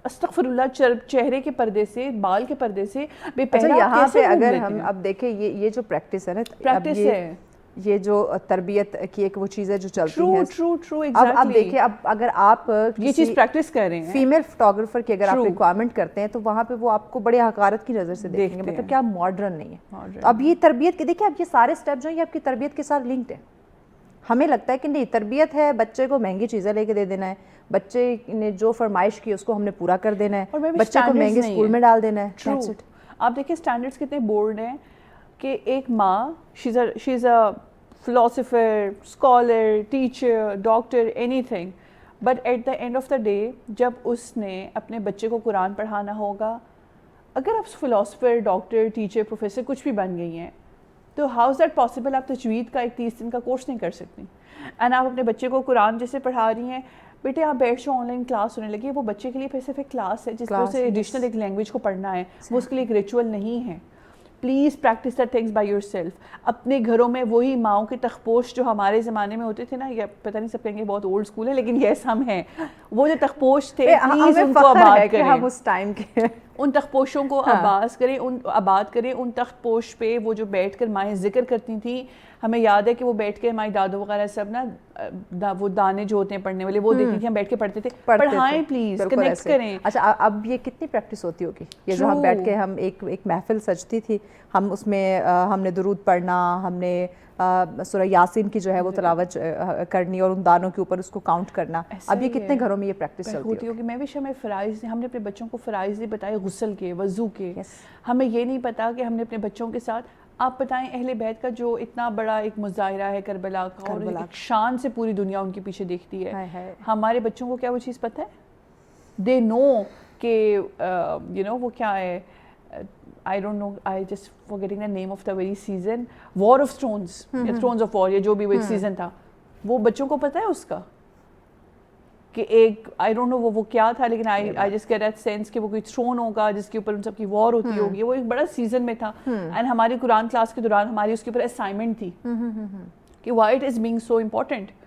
استغفر اللہ چہرے کے پردے سے, بال کے پردے سے بے پہنا. یہاں پہ اگر ہم اب دیکھیں یہ جو پریکٹس ہے نا, پریکٹس ہے, یہ جو تربیت کی ایک وہ چیز ہے جو چلتی ہے. ٹرو اب دیکھیں, اب اگر آپ یہ چیز پریکٹس کر رہے ہیں, فیمیل فوٹوگرافر کی اگر آپ ریکوائرمنٹ کرتے ہیں تو وہاں پہ وہ آپ کو بڑے حقارت کی نظر سے دیکھیں گے, مطلب کیا ماڈرن نہیں ہے. تو اب یہ تربیت کے دیکھیں, اب یہ سارے اسٹیپ جو ہیں یہ آپ کی تربیت کے ساتھ لنکڈ ہیں. ہمیں لگتا ہے کہ نہیں تربیت ہے, بچے کو مہنگی چیزیں لے کے دے دینا ہے, بچے نے جو فرمائش کی اس کو ہم نے پورا کر دینا ہے, بچے کو مہنگے اسکول میں ڈال دینا ہے. آپ دیکھیں اسٹینڈرڈس کتنے بورڈ ہیں کہ ایک ماں she is a philosopher, scholar, teacher, doctor, anything, but at the end of the day جب اس نے اپنے بچے کو قرآن پڑھانا ہوگا, اگر آپ فلاسفر, ڈاکٹر, ٹیچر, پروفیسر کچھ بھی بن گئی ہیں تو ہاؤ از دیٹ پاسبل آپ تجوید کا ایک 30 دن کا کورس نہیں کر سکتی, اینڈ آپ اپنے بچے کو قرآن جیسے پڑھا رہی ہیں, بیٹے آپ بیٹھ جاؤ آن لائن کلاس ہونے لگی, وہ بچے کے لیے صرف ایک کلاس ہے جس میں اسے ایڈیشنل ایک لینگویج کو پڑھنا ہے, وہ اس کے لیے ایک ریچول نہیں ہے. Please practice the things by your self. اپنے گھروں میں وہی ماؤں کے تخپوش جو ہمارے زمانے میں ہوتے تھے نا, یا پتہ نہیں سب کہیں گے بہت اولڈ اسکول ہے لیکن یس ہم ہیں, وہ جو تخپوش تھے پلیز ان کو آباد کریں, ہم اس ٹائم کے ان تخپوشوں کو آباد کریں. ان تخت پوش پہ وہ جو بیٹھ کر مائیں ذکر کرتی تھیں, ہمیں یاد ہے کہ وہ بیٹھ کے ہماری دادو وغیرہ سب نا وہ دانے جو ہوتے ہیں پڑھنے والے وہ دیکھتی تھیں, ہم بیٹھ کے پڑھتے تھے. پڑھائیں پلیز, کنیکٹ کریں. اچھا اب یہ کتنی پریکٹس ہوتی ہوگی, یہ جو ہم بیٹھ کے ہم ایک محفل سجتی تھی, ہم اس میں ہم نے درود پڑھنا, ہم نے سورہ یاسین کی جو ہے وہ تلاوت کرنی اور ان دانوں کے اوپر اس کو کاؤنٹ کرنا. اب یہ کتنے گھروں میں یہ پریکٹس چلتی ہوگی. میں بھی ہمیں فرائض, ہم نے اپنے بچوں کو فرائض نہیں بتائے غسل کے, وضو کے. ہمیں یہ نہیں پتا کہ ہم نے اپنے بچوں کے ساتھ, آپ بتائیں اہل بیت کا جو اتنا بڑا ایک مظاہرہ ہے کربلا کا, اور ایک شان سے پوری دنیا ان کے پیچھے دیکھتی ہے, ہمارے بچوں کو کیا وہ چیز پتہ ہے؟ دے نو کہ یو نو وہ کیا ہے, I don't know, I just forgetting the name of the very season, War of Thrones, یا Thrones of War, یا جو بھی وہ ایک سیزن تھا, وہ بچوں کو پتہ ہے اس کا کہ ایک I don't know وہ کیا تھا, لیکن I just get that sense کہ وہ کوئی تھرون ہوگا جس کے اوپر ان سب کی وار ہوتی ہوگی. وہ ایک بڑا سیزن میں تھا, اینڈ ہماری قرآن کلاس کے دوران ہماری اس کے اوپر اسائنمنٹ تھی کہ why it is being so important.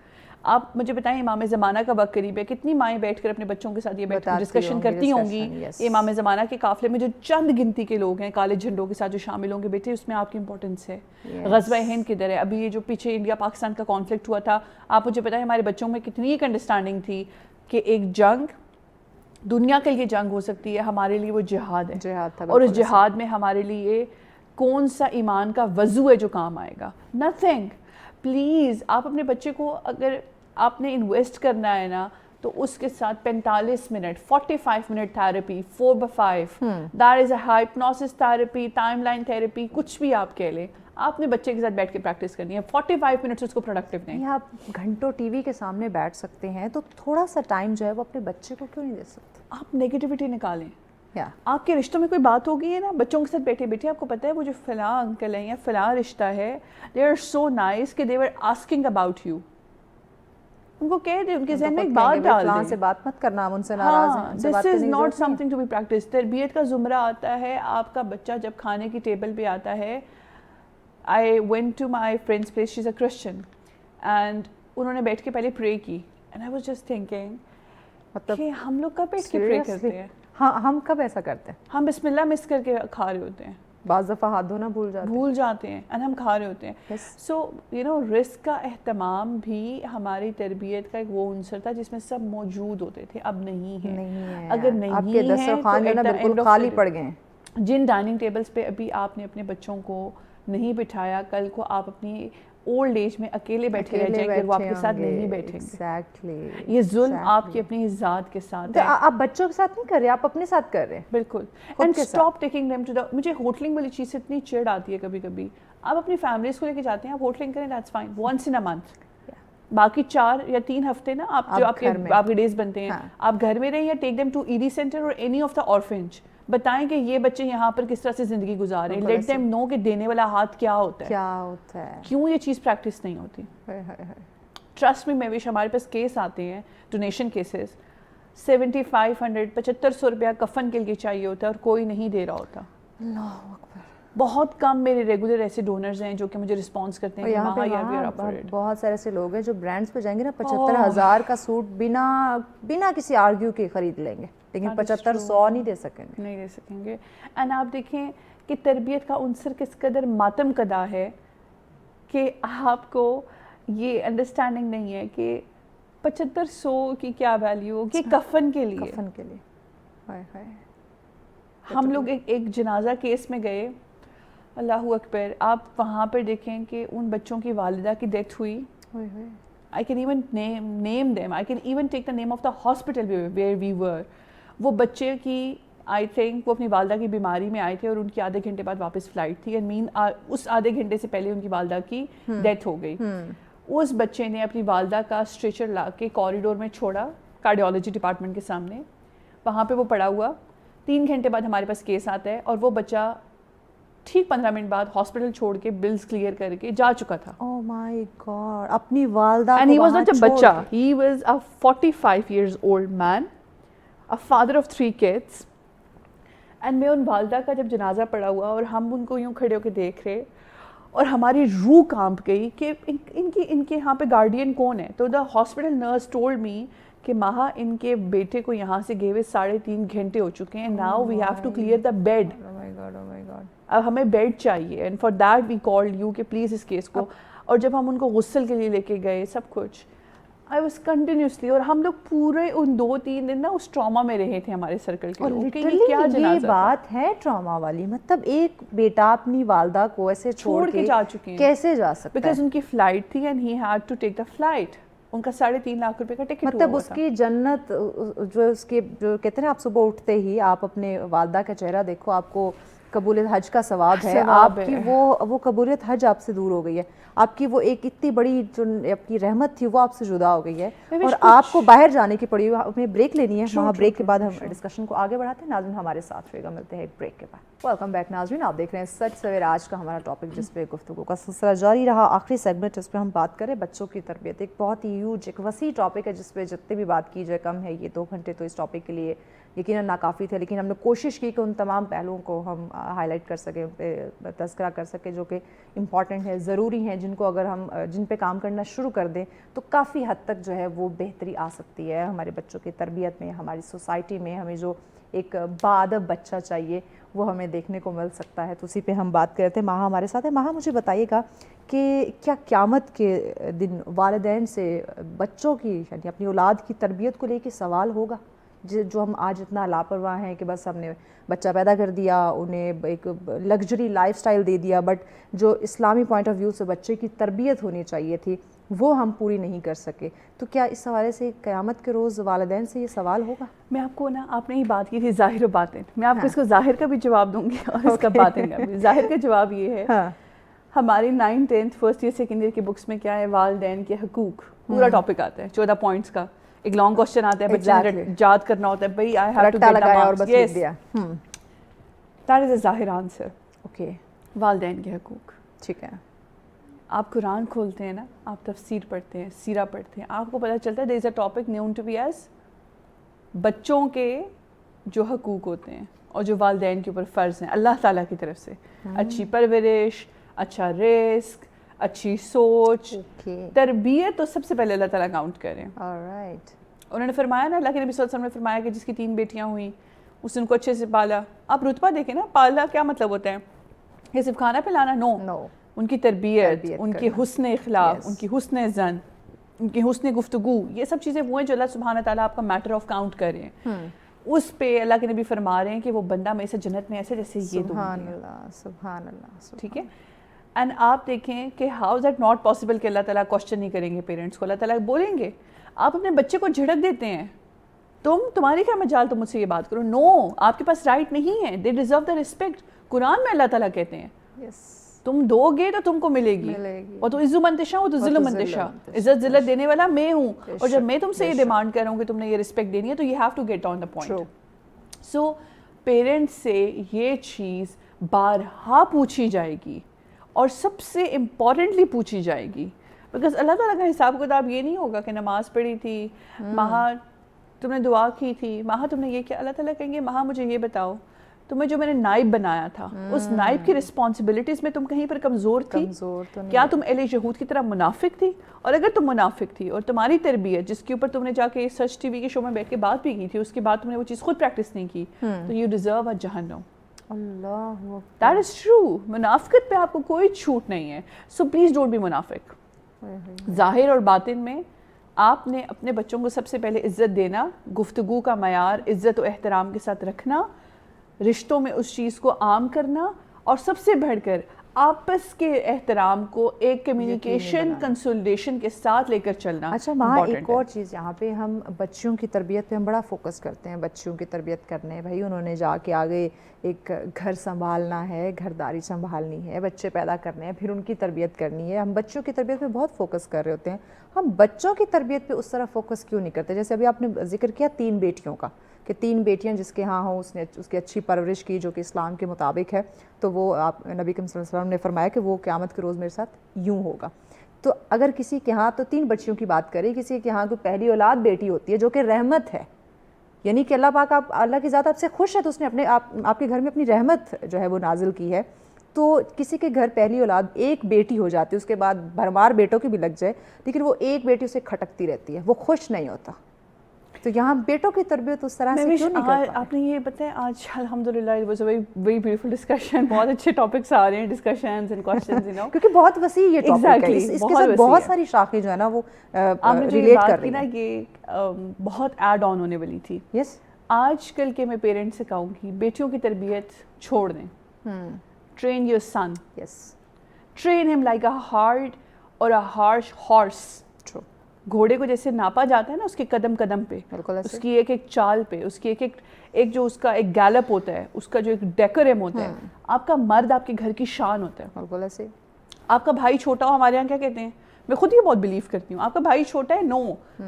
آپ مجھے بتائیں امام زمانہ کا وقت قریب ہے, کتنی مائیں بیٹھ کر اپنے بچوں کے ساتھ یہ بیٹھ کر ڈسکشن کرتی ہوں گی امام زمانہ کے قافلے میں جو چند گنتی کے لوگ ہیں کالے جھنڈوں کے ساتھ جو شامل ہوں گے, بیٹے اس میں آپ کی امپورٹنس ہے. غزوہ ہند کدھر ہے, ابھی یہ جو پیچھے انڈیا پاکستان کا کانفلکٹ ہوا تھا, آپ مجھے بتائیں ہمارے بچوں میں کتنی ایک انڈرسٹینڈنگ تھی کہ ایک جنگ دنیا کے لیے جنگ ہو سکتی ہے, ہمارے لیے وہ جہاد ہے, اور اس جہاد میں ہمارے لیے کون سا ایمان کا وضو ہے جو کام آئے گا, نتھنگ. پلیز آپ اپنے بچے کو اگر آپ نے انویسٹ کرنا ہے نا تو اس کے ساتھ 45 minute 45 minute therapy 4x5 that is a hypnosis therapy, timeline therapy, کچھ بھی آپ کہہ لیں, آپ نے بچے کے ساتھ بیٹھ کے پریکٹس کرنی ہے. 45 منٹس اس کو پروڈکٹیو دیں. آپ گھنٹوں ٹی وی کے سامنے بیٹھ سکتے ہیں, تو تھوڑا سا ٹائم جو ہے وہ اپنے بچے کو کیوں نہیں دے سکتے؟ آپ نیگیٹیوٹی نکالیں. آپ کے رشتوں میں کوئی بات ہو گئی ہے نا, بچوں کے ساتھ بیٹھے بیٹھے آپ کو پتہ ہے وہ جو فلاں انکل ہیں یا فلاں رشتہ ہے, دے آر سو نائس کہ دے ور آسکنگ اباؤٹ یو. ان کو کہہ دیں, ان کے ذہن میں ایک بات ڈال دیں, سے بات مت کرنا, ہم ان سے ناراض ہیں. This is not something to be practice. تربیت کا زمرہ آتا ہے, آپ کا بچہ جب کھانے کی ٹیبل پہ آتا ہے. I went to my friend's place, she's a Christian, and انہوں نے بیٹھ کے پہلے پرے کی, and I was just thinking کہ ہم لوگ کب بیٹھ کے پرے کرتے ہیں؟ ہم کب ایسا کرتے ہیں؟ ہم بسم اللہ مس کر کے کھا رہے ہوتے ہیں, بعض دفعہ ہاتھ دھونا بھول جاتے ہیں, اینڈ ہم کھا رہے ہوتے ہیں. سو یو نو رزق کا اہتمام بھی ہماری تربیت کا ایک وہ عنصر تھا جس میں سب موجود ہوتے تھے, اب نہیں ہے. اگر نہیں ہے تو بالکل خالی پڑ گئے ہیں. جن ڈائننگ ٹیبلز پہ ابھی آپ نے اپنے بچوں کو نہیں بٹھایا, کل کو آپ اپنی اولڈ ایج میں اکیلے بیٹھے رہ جائیں گے, وہ آپ کے ساتھ نہیں بیٹھیں گے. یہ ظلم آپ کی اپنی ذات کے ساتھ ہے. آپ بچوں کے ساتھ نہیں کر رہے, آپ اپنے ساتھ کر رہے ہیں. بالکل. And stop taking them to the, مجھے ہوٹلنگ والی چیز سے اتنی چڑ آتی ہے کبھی کبھی. آپ اپنی فیملیز کو لے کے جاتے ہیں, آپ ہوٹلنگ کریں, that's fine, once in a month. باقی 4 یا 3 ہفتے نا آپ جو آپ کے ڈیز بنتے ہیں, آپ گھر میں رہیں, یا ٹیک دیم ٹو ایڈی سینٹر اور اینی آف دا آرفنج. بتائیں کہ یہ بچے یہاں پر کس طرح سے زندگی گزار رہے ہیں. لیٹ دیم نو کہ دینے والا ہاتھ کیا ہوتا ہے, کیوں یہ چیز پریکٹس نہیں ہوتی. ٹرسٹ می, میں وش ہمارے پاس کیس آتے ہیں, ڈونیشن کیسز, 7500 7500 روپیہ کفن کے لیے چاہیے ہوتا ہے اور کوئی نہیں دے رہا ہوتا. بہت کم میرے ریگولر ایسے ڈونرز ہیں جو کہ مجھے رسپانس کرتے ہیں. بہت سارے ایسے لوگ ہیں جو برانڈس پہ جائیں گے نا, 75,000 کا سوٹ بنا کسی آرگیو کے خرید لیں گے, لیکن 7500 نہیں دے سکیں گے. اینڈ آپ دیکھیں کہ تربیت کا عنصر کس قدر ماتم کدا ہے. کہ آپ کو یہ انڈرسٹینڈنگ نہیں ہے کہ 7500 کی کیا ویلیو ہو کہ کفن کے لیے. کفن کے لیے. ہائے ہائے. ہم لوگ ایک جنازہ کیس میں گئے, اللہ اکبر, آپ وہاں پہ دیکھیں کہ ان بچوں کی والدہ کی ڈیتھ ہوئی. I can even name them. I can even take the name of the hospital where we were. وہ بچے کی آئی تھنک وہ اپنی والدہ کی بیماری میں آئے تھے اور ان کی آدھے گھنٹے بعد واپس فلائٹ تھی, اینڈ اس آدھے گھنٹے سے پہلے ان کی والدہ کی ڈیتھ ہو گئی. اس بچے نے اپنی والدہ کا اسٹریچر لا کے کوریڈور میں چھوڑا کارڈیالوجی ڈپارٹمنٹ کے سامنے, وہاں پہ وہ پڑا ہوا. 3 گھنٹے بعد ہمارے پاس کیس آتا ہے اور وہ بچہ ٹھیک 15 منٹ بعد ہاسپٹل چھوڑ کے بلز کلیئر کر کے جا چکا تھا. Oh my God, اپنی والدہ And he کو was وہاں not a چھوڑ بچہ, کے. he was a 45 years old man, a father of 3 kids. And میں ان والدہ کا جب جنازہ پڑا ہوا اور ہم ان کو یوں کھڑے ہو کے دیکھ رہے اور ہماری روح کانپ گئی کہ ان کے یہاں پہ گارڈین کون ہے. تو the hospital nurse told me کہ ماہا ان کے بیٹے کو یہاں سے گئے ہوئے 3.5 گھنٹے ہو چکے ہیں, now we have to clear the bed. Oh my God, oh my God. اب ہمیں بیڈ چاہیے, and for that we called you کہ پلیز اس کیس کو. اور جب ہم ان کو غسل کے لیے لے کے گئے سب کچھ, آئی واز کنٹینیوسلی, اور ہم لوگ پورے ان 2-3 دن نا اس ٹراما میں رہے تھے ہمارے سرکل کے لوگ کہ یہ کیا جنازہ یہ بات ہے ٹراما والی. مطلب ایک بیٹا اپنی والدہ کو ایسے چھوڑ کے جا چکے ہیں, کیسے جا سکتا ہے؟ بیکاز ان کی فلائٹ تھی and he had to take the flight. ان کا 3.5 لاکھ روپے کا ٹکٹ ہوا. مطلب اس کی جنت جو اس کے جو کہتے ہیں آپ صبح اٹھتے ہی آپ اپنے والدہ کا چہرہ دیکھو, آپ کو قبولیت حج کا ثواب ہے, آپ کی وہ قبولیت حج آپ سے دور ہو گئی ہے, آپ کی وہ ایک اتنی بڑی جو آپ کی رحمت تھی وہ آپ سے جدا ہو گئی ہے, اور آپ کو باہر جانے کی پڑی. ہمیں بریک لینی ہے, وہاں بریک کے بعد ہم ڈسکشن کو آگے بڑھاتے ہیں. ناظرین ہمارے ساتھ رہے گا, ملتے ہیں ایک بریک کے بعد. ویلکم بیک ناظرین, آپ دیکھ رہے ہیں سچ سویرا. آج کا ہمارا ٹاپک جس پہ گفتگو کا سلسلہ جاری رہا, آخری سیگمنٹ اس پہ ہم بات کریں بچوں کی تربیت. ایک بہت ہی ہیوج ایک وسیع ٹاپک ہے جس پہ جتنے بھی بات کی جائے کم ہے. یہ 2 گھنٹے تو اس ٹاپک کے لیے یقیناً ناکافی تھے, لیکن ہم نے کوشش کی کہ ان تمام پہلوؤں کو ہم ہائی لائٹ کر سکیں, ان پہ تذکرہ کر سکیں جو کہ امپورٹنٹ ہے, ضروری ہیں, جن پہ کام کرنا شروع کر دیں تو کافی حد تک جو ہے وہ بہتری آ سکتی ہے ہمارے بچوں کی تربیت میں, ہماری سوسائٹی میں. ہمیں جو ایک باادب بچہ چاہیے وہ ہمیں دیکھنے کو مل سکتا ہے. تو اسی پہ ہم بات کرتے ہیں. ماہا ہمارے ساتھ ہے. ماہا مجھے بتائیے گا کہ کیا قیامت کے دن والدین سے بچوں کی یعنی اپنی اولاد کی تربیت کو لے کے سوال ہوگا؟ جو ہم آج اتنا لاپرواہ ہیں کہ بس ہم نے بچہ پیدا کر دیا, انہیں ایک لگژری لائف سٹائل دے دیا, بٹ جو اسلامی پوائنٹ آف ویو سے بچے کی تربیت ہونی چاہیے تھی وہ ہم پوری نہیں کر سکے. تو کیا اس حوالے سے قیامت کے روز والدین سے یہ سوال ہوگا؟ میں آپ کو نا, آپ نے ہی بات کی تھی ظاہر و باطن, میں آپ کو اس کو ظاہر کا بھی جواب دوں گی اور اس کا باطن کا بھی. ظاہر کا جواب یہ ہے, ہماری 9th 10th first year second year کی بکس میں کیا ہے, والدین کے حقوق پورا ٹاپک آتا ہے, 14 پوائنٹس کا. ایک لانگ کوسچن آتا ہے, بچے نے یاد کرنا ہوتا ہے, بھائی I have to get the marks. Yes, that is a ظاہر آنسر. اوکے, والدین کے حقوق. ٹھیک ہے. آپ قرآن کھولتے ہیں نا, آپ تفسیر پڑھتے ہیں, سیرہ پڑھتے ہیں, آپ کو پتہ چلتا ہے there is a topic known to be as بچوں کے جو حقوق ہوتے ہیں اور جو والدین کے اوپر فرض ہیں اللہ تعالیٰ کی طرف سے. اچھی پرورش, اچھا رزق, اچھی سوچ, تربیت تو سب سے پہلے اللہ تعالیٰ کاؤنٹ کریں. انہوں نے فرمایا نا, اللہ کے نبی صلی اللہ علیہ وسلم نے فرمایا کہ جس کی 3 بیٹیاں ہوئیں اس نے ان کو اچھے سے پالا. آپ رتبہ دیکھیں نا, پالا کیا مطلب ہوتا ہے, یہ صرف کھانا پلانا؟ نو, ان کی تربیت, ان کے حسن اخلاق, ان کی حسن زن, ان کی حسن گفتگو, یہ سب چیزیں وہ ہیں جو اللہ سبحانہ تعالیٰ آپ کا میٹر آف کاؤنٹ کر رہے ہیں. اس پہ اللہ کے نبی فرما رہے ہیں کہ وہ بندہ میں سے جنت میں ایسے جیسے یہ دو. سبحان اللہ. ٹھیک ہے. اینڈ آپ دیکھیں کہ how is that not possible کہ اللہ تعالیٰ کوشچن نہیں کریں گے پیرنٹس کو. اللہ تعالیٰ بولیں گے, آپ اپنے بچے کو جھڑک دیتے ہیں, تمہاری کیا مجال تم مجھ سے یہ بات کرو. نو, آپ کے پاس رائٹ نہیں ہے. They deserve the respect. قرآن میں اللہ تعالیٰ کہتے ہیں تم دو گے تو تم کو ملے گی, اور تو عزو منتشا ہو تو ظلم منتشا. عزت ذلت دینے والا میں ہوں, اور جب میں تم سے یہ ڈیمانڈ کر رہا ہوں کہ تم نے یہ رسپیکٹ دینی ہے تو you have to get on the point. So parents سے یہ چیز بارہا پوچھی جائے گی اور سب سے امپورٹنٹلی پوچھی جائے گی, بیکاز اللہ تعالیٰ کا حساب کتاب یہ نہیں ہوگا کہ نماز پڑھی تھی ماہا, تم نے دعا کی تھی ماہا, تم نے یہ کیا. اللہ تعالیٰ کہیں گے ماہا مجھے یہ بتاؤ, تمہیں جو میں نے نائب بنایا تھا اس نائب کی رسپانسبلٹیز میں تم کہیں پر کمزور تھی؟ کیا تم اہل یہود کی طرح منافق تھی؟ اور اگر تم منافق تھی اور تمہاری تربیت جس کے اوپر تم نے جا کے سچ ٹی وی کے شو میں بیٹھ کے بات بھی کی تھی, اس کے بعد تم نے وہ چیز خود پریکٹس نہیں کی, تو یو ڈیزرو اے جہنم. اللہ دیٹ از ٹرو. منافقت پہ آپ کو کوئی چھوٹ نہیں ہے. سو پلیز ڈونٹ بی منافق. ظاہر اور باطن میں آپ نے اپنے بچوں کو سب سے پہلے عزت دینا, گفتگو کا معیار عزت و احترام کے ساتھ رکھنا, رشتوں میں اس چیز کو عام کرنا, اور سب سے بڑھ کر آپس کے احترام کو ایک کمیونیکیشن کنسولیڈیشن کے ساتھ لے کر چلنا. اچھا وہاں ایک اور چیز, یہاں پہ ہم بچوں کی تربیت پہ ہم بڑا فوکس کرتے ہیں. بچوں کی تربیت کرنے بھائی انہوں نے جا کے آگے ایک گھر سنبھالنا ہے, گھرداری سنبھالنی ہے, بچے پیدا کرنے ہیں, پھر ان کی تربیت کرنی ہے. ہم بچوں کی تربیت پہ بہت فوکس کر رہے ہوتے ہیں. ہم بچوں کی تربیت پہ اس طرح فوکس کیوں نہیں کرتے؟ جیسے ابھی آپ نے ذکر کیا 3 بیٹیوں کا, کہ 3 بیٹیاں جس کے ہاں ہوں, اس نے اس کی اچھی پرورش کی جو کہ اسلام کے مطابق ہے, تو وہ آپ نبی کریم صلی اللہ علیہ وسلم نے فرمایا کہ وہ قیامت کے روز میرے ساتھ یوں ہوگا. تو اگر کسی کے ہاں تو 3 بچیوں کی بات کریں, کسی کے ہاں کوئی پہلی اولاد بیٹی ہوتی ہے جو کہ رحمت ہے, یعنی کہ اللہ پاک اللہ کی ذات آپ سے خوش ہے تو اس نے اپنے آپ کے گھر میں اپنی رحمت جو ہے وہ نازل کی ہے. تو کسی کے گھر پہلی اولاد ایک بیٹی ہو جاتی ہے, اس کے بعد بھرمار بیٹوں کی بھی لگ جائے, لیکن وہ ایک بیٹی اسے کھٹکتی رہتی ہے, وہ خوش نہیں ہوتا. تو یہاں بیٹوں کی تربیت اس طرح سے کیوں نہیں کرتا؟ آپ نے یہ بتائیں آج الحمدللہ it was a very beautiful discussion. بہت اچھے ٹاپکس آ رہے ہیں, discussions and questions, you know. کیونکہ بہت وسیع یہ ٹاپک ہے, اس کے ساتھ بہت ساری شاخیں جو ہے نا وہ ریلیٹ کر رہی ہیں. یہ بہت ایڈ آن ہونے والی تھی. یس, آج کل کے میں پیرنٹس سے کہوں گی بیٹیوں کی تربیت چھوڑ دیں. Train your son, yes, train ہم لائک اے ہارڈ اور اے ہارش ہارس. گھوڑے کو جیسے ناپا جاتا ہے نا اس کے قدم قدم پہ, اس کی ایک ایک چال پہ, اس کی ایک جو اس کا ایک گیلپ ہوتا ہے, اس کا جو ایک ڈیکورم ہوتا ہے. آپ کا مرد آپ کے گھر کی شان ہوتا ہے. بالکل ایسے. آپ کا بھائی چھوٹا ہو, ہمارے یہاں کیا کہتے ہیں, میں خود یہ بہت بلیو کرتی ہوں, آپ کا بھائی چھوٹا ہے, نو,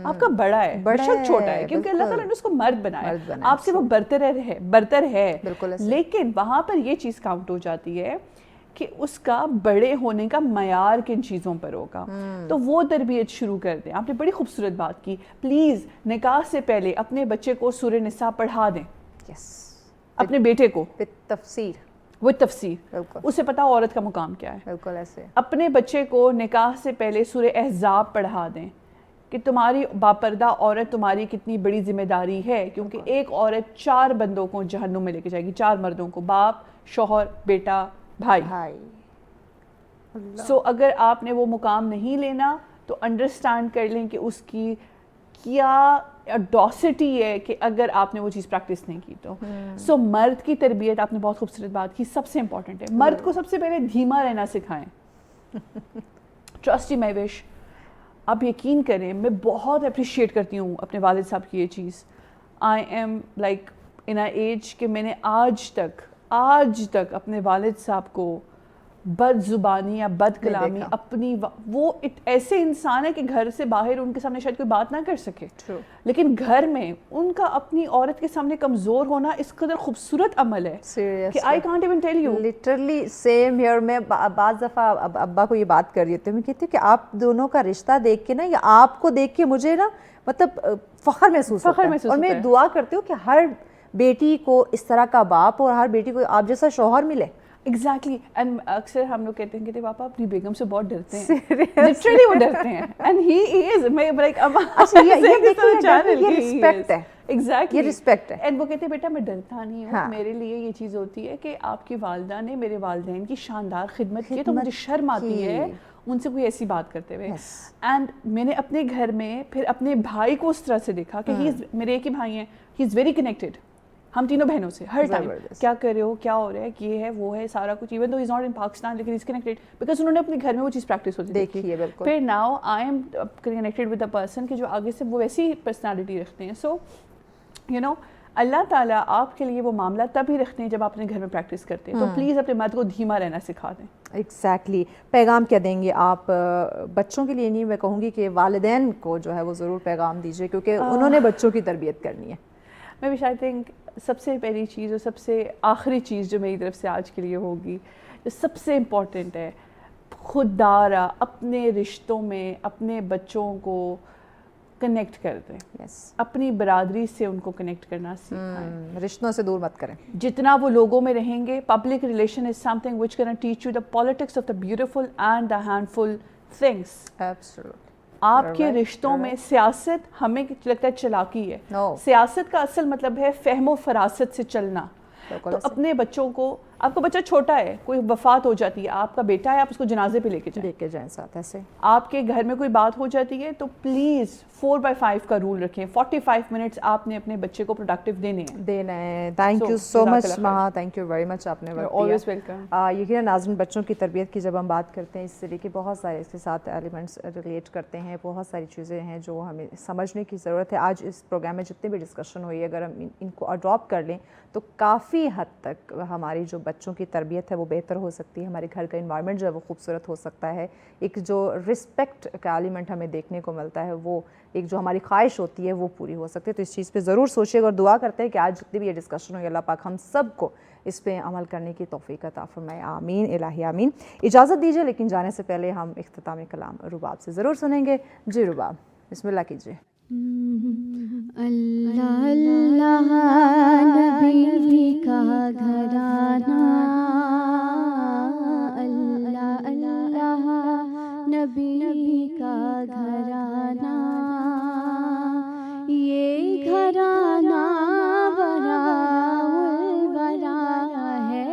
آپ کا بڑا ہے, بشک چھوٹا ہے, کیونکہ اللہ تعالیٰ نے اس کو مرد بنایا, آپ سے وہ برتر ہے. لیکن وہاں پر یہ چیز کاؤنٹ ہو جاتی ہے کہ اس کا بڑے ہونے کا معیار کن چیزوں پر ہوگا. تو وہ تربیت شروع کر دیں. آپ نے بڑی خوبصورت بات کی, پلیز نکاح سے پہلے اپنے بچے کو سورہ نساء پڑھا دیں. اپنے بیٹے کو تفسیر, وہ تفسیر, اسے پتا عورت کا مقام کیا ہے. بالکل ایسے. اپنے بچے کو نکاح سے پہلے سورہ احزاب پڑھا دیں کہ تمہاری باپردہ عورت تمہاری کتنی بڑی ذمہ داری ہے, کیونکہ ایک عورت 4 بندوں کو جہنم میں لے کے جائے گی, 4 مردوں کو, باپ, شوہر, بیٹا, بھائی. سو اگر آپ نے وہ مقام نہیں لینا تو انڈرسٹینڈ کر لیں کہ اس کی کیا اڈاسٹی ہے کہ اگر آپ نے وہ چیز پریکٹس نہیں کی تو. سو مرد کی تربیت, آپ نے بہت خوبصورت بات کی, سب سے امپورٹنٹ ہے. مرد کو سب سے پہلے دھیما رہنا سکھائیں. ٹرسٹ مائی وش. آپ یقین کریں, میں بہت اپریشیٹ کرتی ہوں اپنے والد صاحب کی یہ چیز. I am like in a age کہ میں نے آج تک اپنے والد صاحب کو بد زبانی یا بد کلامی اپنی, وہ ایسے انسان ہے کہ گھر سے باہر ان کے سامنے شاید کوئی بات نہ کر سکے, لیکن گھر میں ان کا اپنی عورت کے سامنے کمزور ہونا اس قدر خوبصورت عمل ہے کہ I can't even tell you. Literally same here. میں بعض دفعہ ابا کو یہ بات کر رہی ہوتی ہوں, میں کہتی ہوں کہ آپ دونوں کا رشتہ دیکھ کے نا, یا آپ کو دیکھ کے مجھے نا مطلب فخر محسوس ہوتا ہے, اور میں دعا کرتی ہوں کہ ہر بیٹی کو اس طرح کا باپ اور ہر بیٹی کو آپ جیسا شوہر ملے. ایگزیکٹلی. اینڈ اکثر ہم لوگ کہتے ہیں کہ پاپا اپنی بیگم سے بہت ڈرتے ہیں, لٹرلی وہ ڈرتے ہیں. اینڈ ہی از, میں لائک اب یہ رسپیکٹ ہے. ایگزیکٹلی, یہ رسپیکٹ ہے. اینڈ وہ کہتے ہیں بیٹا میں ڈرتا نہیں ہوں, میرے لیے یہ چیز ہوتی ہے کہ آپ کی والدہ نے میرے والدین کی شاندار خدمت کی, تو مجھے شرم آتی ہے ان سے کوئی ایسی بات کرتے ہوئے. اینڈ میں نے اپنے گھر میں پھر اپنے بھائی کو اس طرح سے دیکھا کہ میرے ایک ہی بھائی ہیں, ہی از ویری کنیکٹڈ ہم تینوں بہنوں سے ہر ٹائم, کیا کر رہے ہو, کیا ہو رہا ہے, یہ ہے وہ ہے سارا کچھ. Even though is not in Pakistan, لیکن از کنیکٹڈ بیکاز انہوں نے اپنے گھر میں وہ چیز پریکٹس ہوتی دیکھی ہے. بالکل. پھر now I am connected with a person کہ جو آگے سے وہ ویسی پرسنالٹی رکھتے ہیں. سو یو نو اللہ تعالیٰ آپ کے لیے وہ معاملہ تب ہی رکھتے ہیں جب آپ اپنے گھر میں پریکٹس کرتے ہیں. تو پلیز اپنے مرد کو دھیما رہنا سکھا دیں. ایگزیکٹلی. پیغام کیا دیں گے آپ بچوں کے لیے؟ نہیں, میں کہوں گی کہ والدین کو جو ہے وہ ضرور پیغام دیجیے, کیونکہ انہوں نے بچوں کی تربیت کرنی ہے. میں بھی آئی تھنک سب سے پہلی چیز اور سب سے آخری چیز جو میری طرف سے آج کے لیے ہوگی, جو سب سے امپورٹنٹ ہے, خود دارا اپنے رشتوں میں اپنے بچوں کو کنیکٹ کر دیں. اپنی برادری سے ان کو کنیکٹ کرنا سکھائیں, رشتوں سے دور مت کریں. جتنا وہ لوگوں میں رہیں گے, public relation is something which can teach you the politics of the beautiful and the handful things. آپ کے رشتوں میں سیاست ہمیں لگتا ہے چلاکی ہے. سیاست کا اصل مطلب ہے فہم و فراست سے چلنا. بالکل تو ایسے اپنے بچوں کو, آپ کا بچہ چھوٹا ہے, کوئی وفات ہو جاتی ہے, آپ کا بیٹا ہے, آپ اس کو جنازے پہ لے کے جائیں, لے کے جائیں ساتھ ایسے. آپ کے گھر میں کوئی بات ہو جاتی ہے تو پلیز 4/5 کا رول رکھیں, 45 منٹس آپ نے اپنے بچے کو پروڈکٹیو دینے ہیں. دینا ہے. تھینک یو سو جزاک مچ اللہ خیر. مہا, تھینک یو ویری مچ, آپ نے وقت دیا. Always welcome. یقیناً ناظرین, بچوں کی تربیت کی جب ہم بات کرتے ہیں اس سے لے کے بہت سارے اس کے ساتھ ایلیمنٹس ریلیٹ کرتے ہیں, بہت ساری چیزیں ہیں جو ہمیں سمجھنے کی ضرورت ہے. آج اس پروگرام میں جتنے بھی ڈسکشن ہوئی ہے, اگر ہم ان کو اڈاپٹ کر لیں تو کافی حد تک ہماری جو بچوں کی تربیت ہے وہ بہتر ہو سکتی ہے, ہمارے گھر کا انوائرمنٹ جو ہے وہ خوبصورت ہو سکتا ہے, ایک جو رسپیکٹ کا ایلیمنٹ ہمیں دیکھنے کو ملتا ہے وہ ایک جو ہماری خواہش ہوتی ہے وہ پوری ہو سکتی ہے. تو اس چیز پہ ضرور سوچیے اور دعا کرتے ہیں کہ آج جتنی بھی یہ ڈسکشن ہوئی اللہ پاک ہم سب کو اس پہ عمل کرنے کی توفیق عطا فرمائے. آمین الہی آمین. اجازت دیجیے, لیکن جانے سے پہلے ہم اختتامی کلام رباب سے ضرور سنیں گے. جی رباب, بسم اللہ کیجیے. اللہ اللہ نبی کا گھرانہ, اللہ اللہ نبی کا گھرانہ, یہ گھرانہ ورا ہے,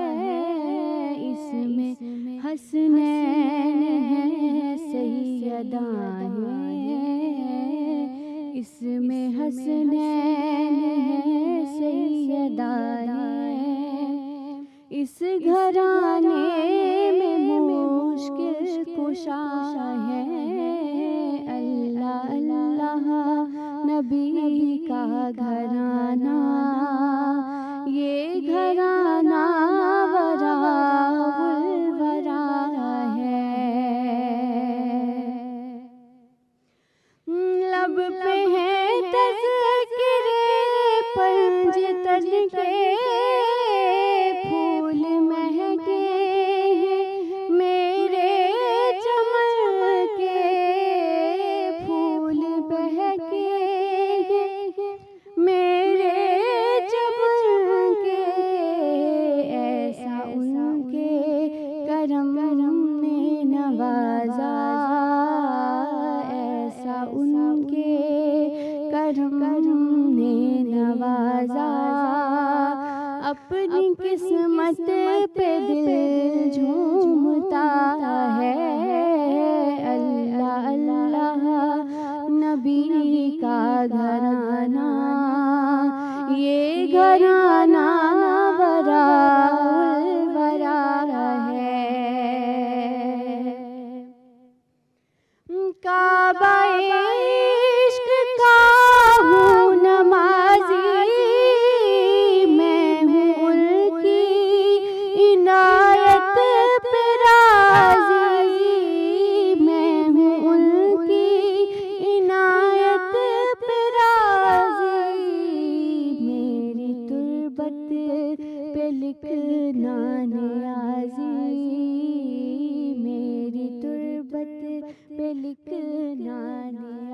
اس میں حسنین ہیں سیدان ہیں, اس میں حسنین ہیں سیدان ہیں, اس گھرانے میں مشکل کشا ہے, اللہ اللہ نبی کا گھرانہ, یہ گھرانہ ورا ہے. لب پہ ہے تذکرے پنج تن کے پھول مہکے ہیں, میرے چمن کے پھول بہکے ہیں, میرے چمن کے, ایسا ان کے کرم نے نوازا, ایسا ان کے کرم نے نوازا, اپنی قسمت پہ دل جھومتا ہے, اللہ اللہ نبی کا گھرانہ, یہ گھرانہ ورا ہے. کعبہ عشق کا ہوں نمازی, میں ہوں ان کی عنایت پہ راضی, میں ہوں ان کی عنایت پہ راضی, میری تربت پہ لکھنا نیازی, میری تربت پہ لکھنا نیازی.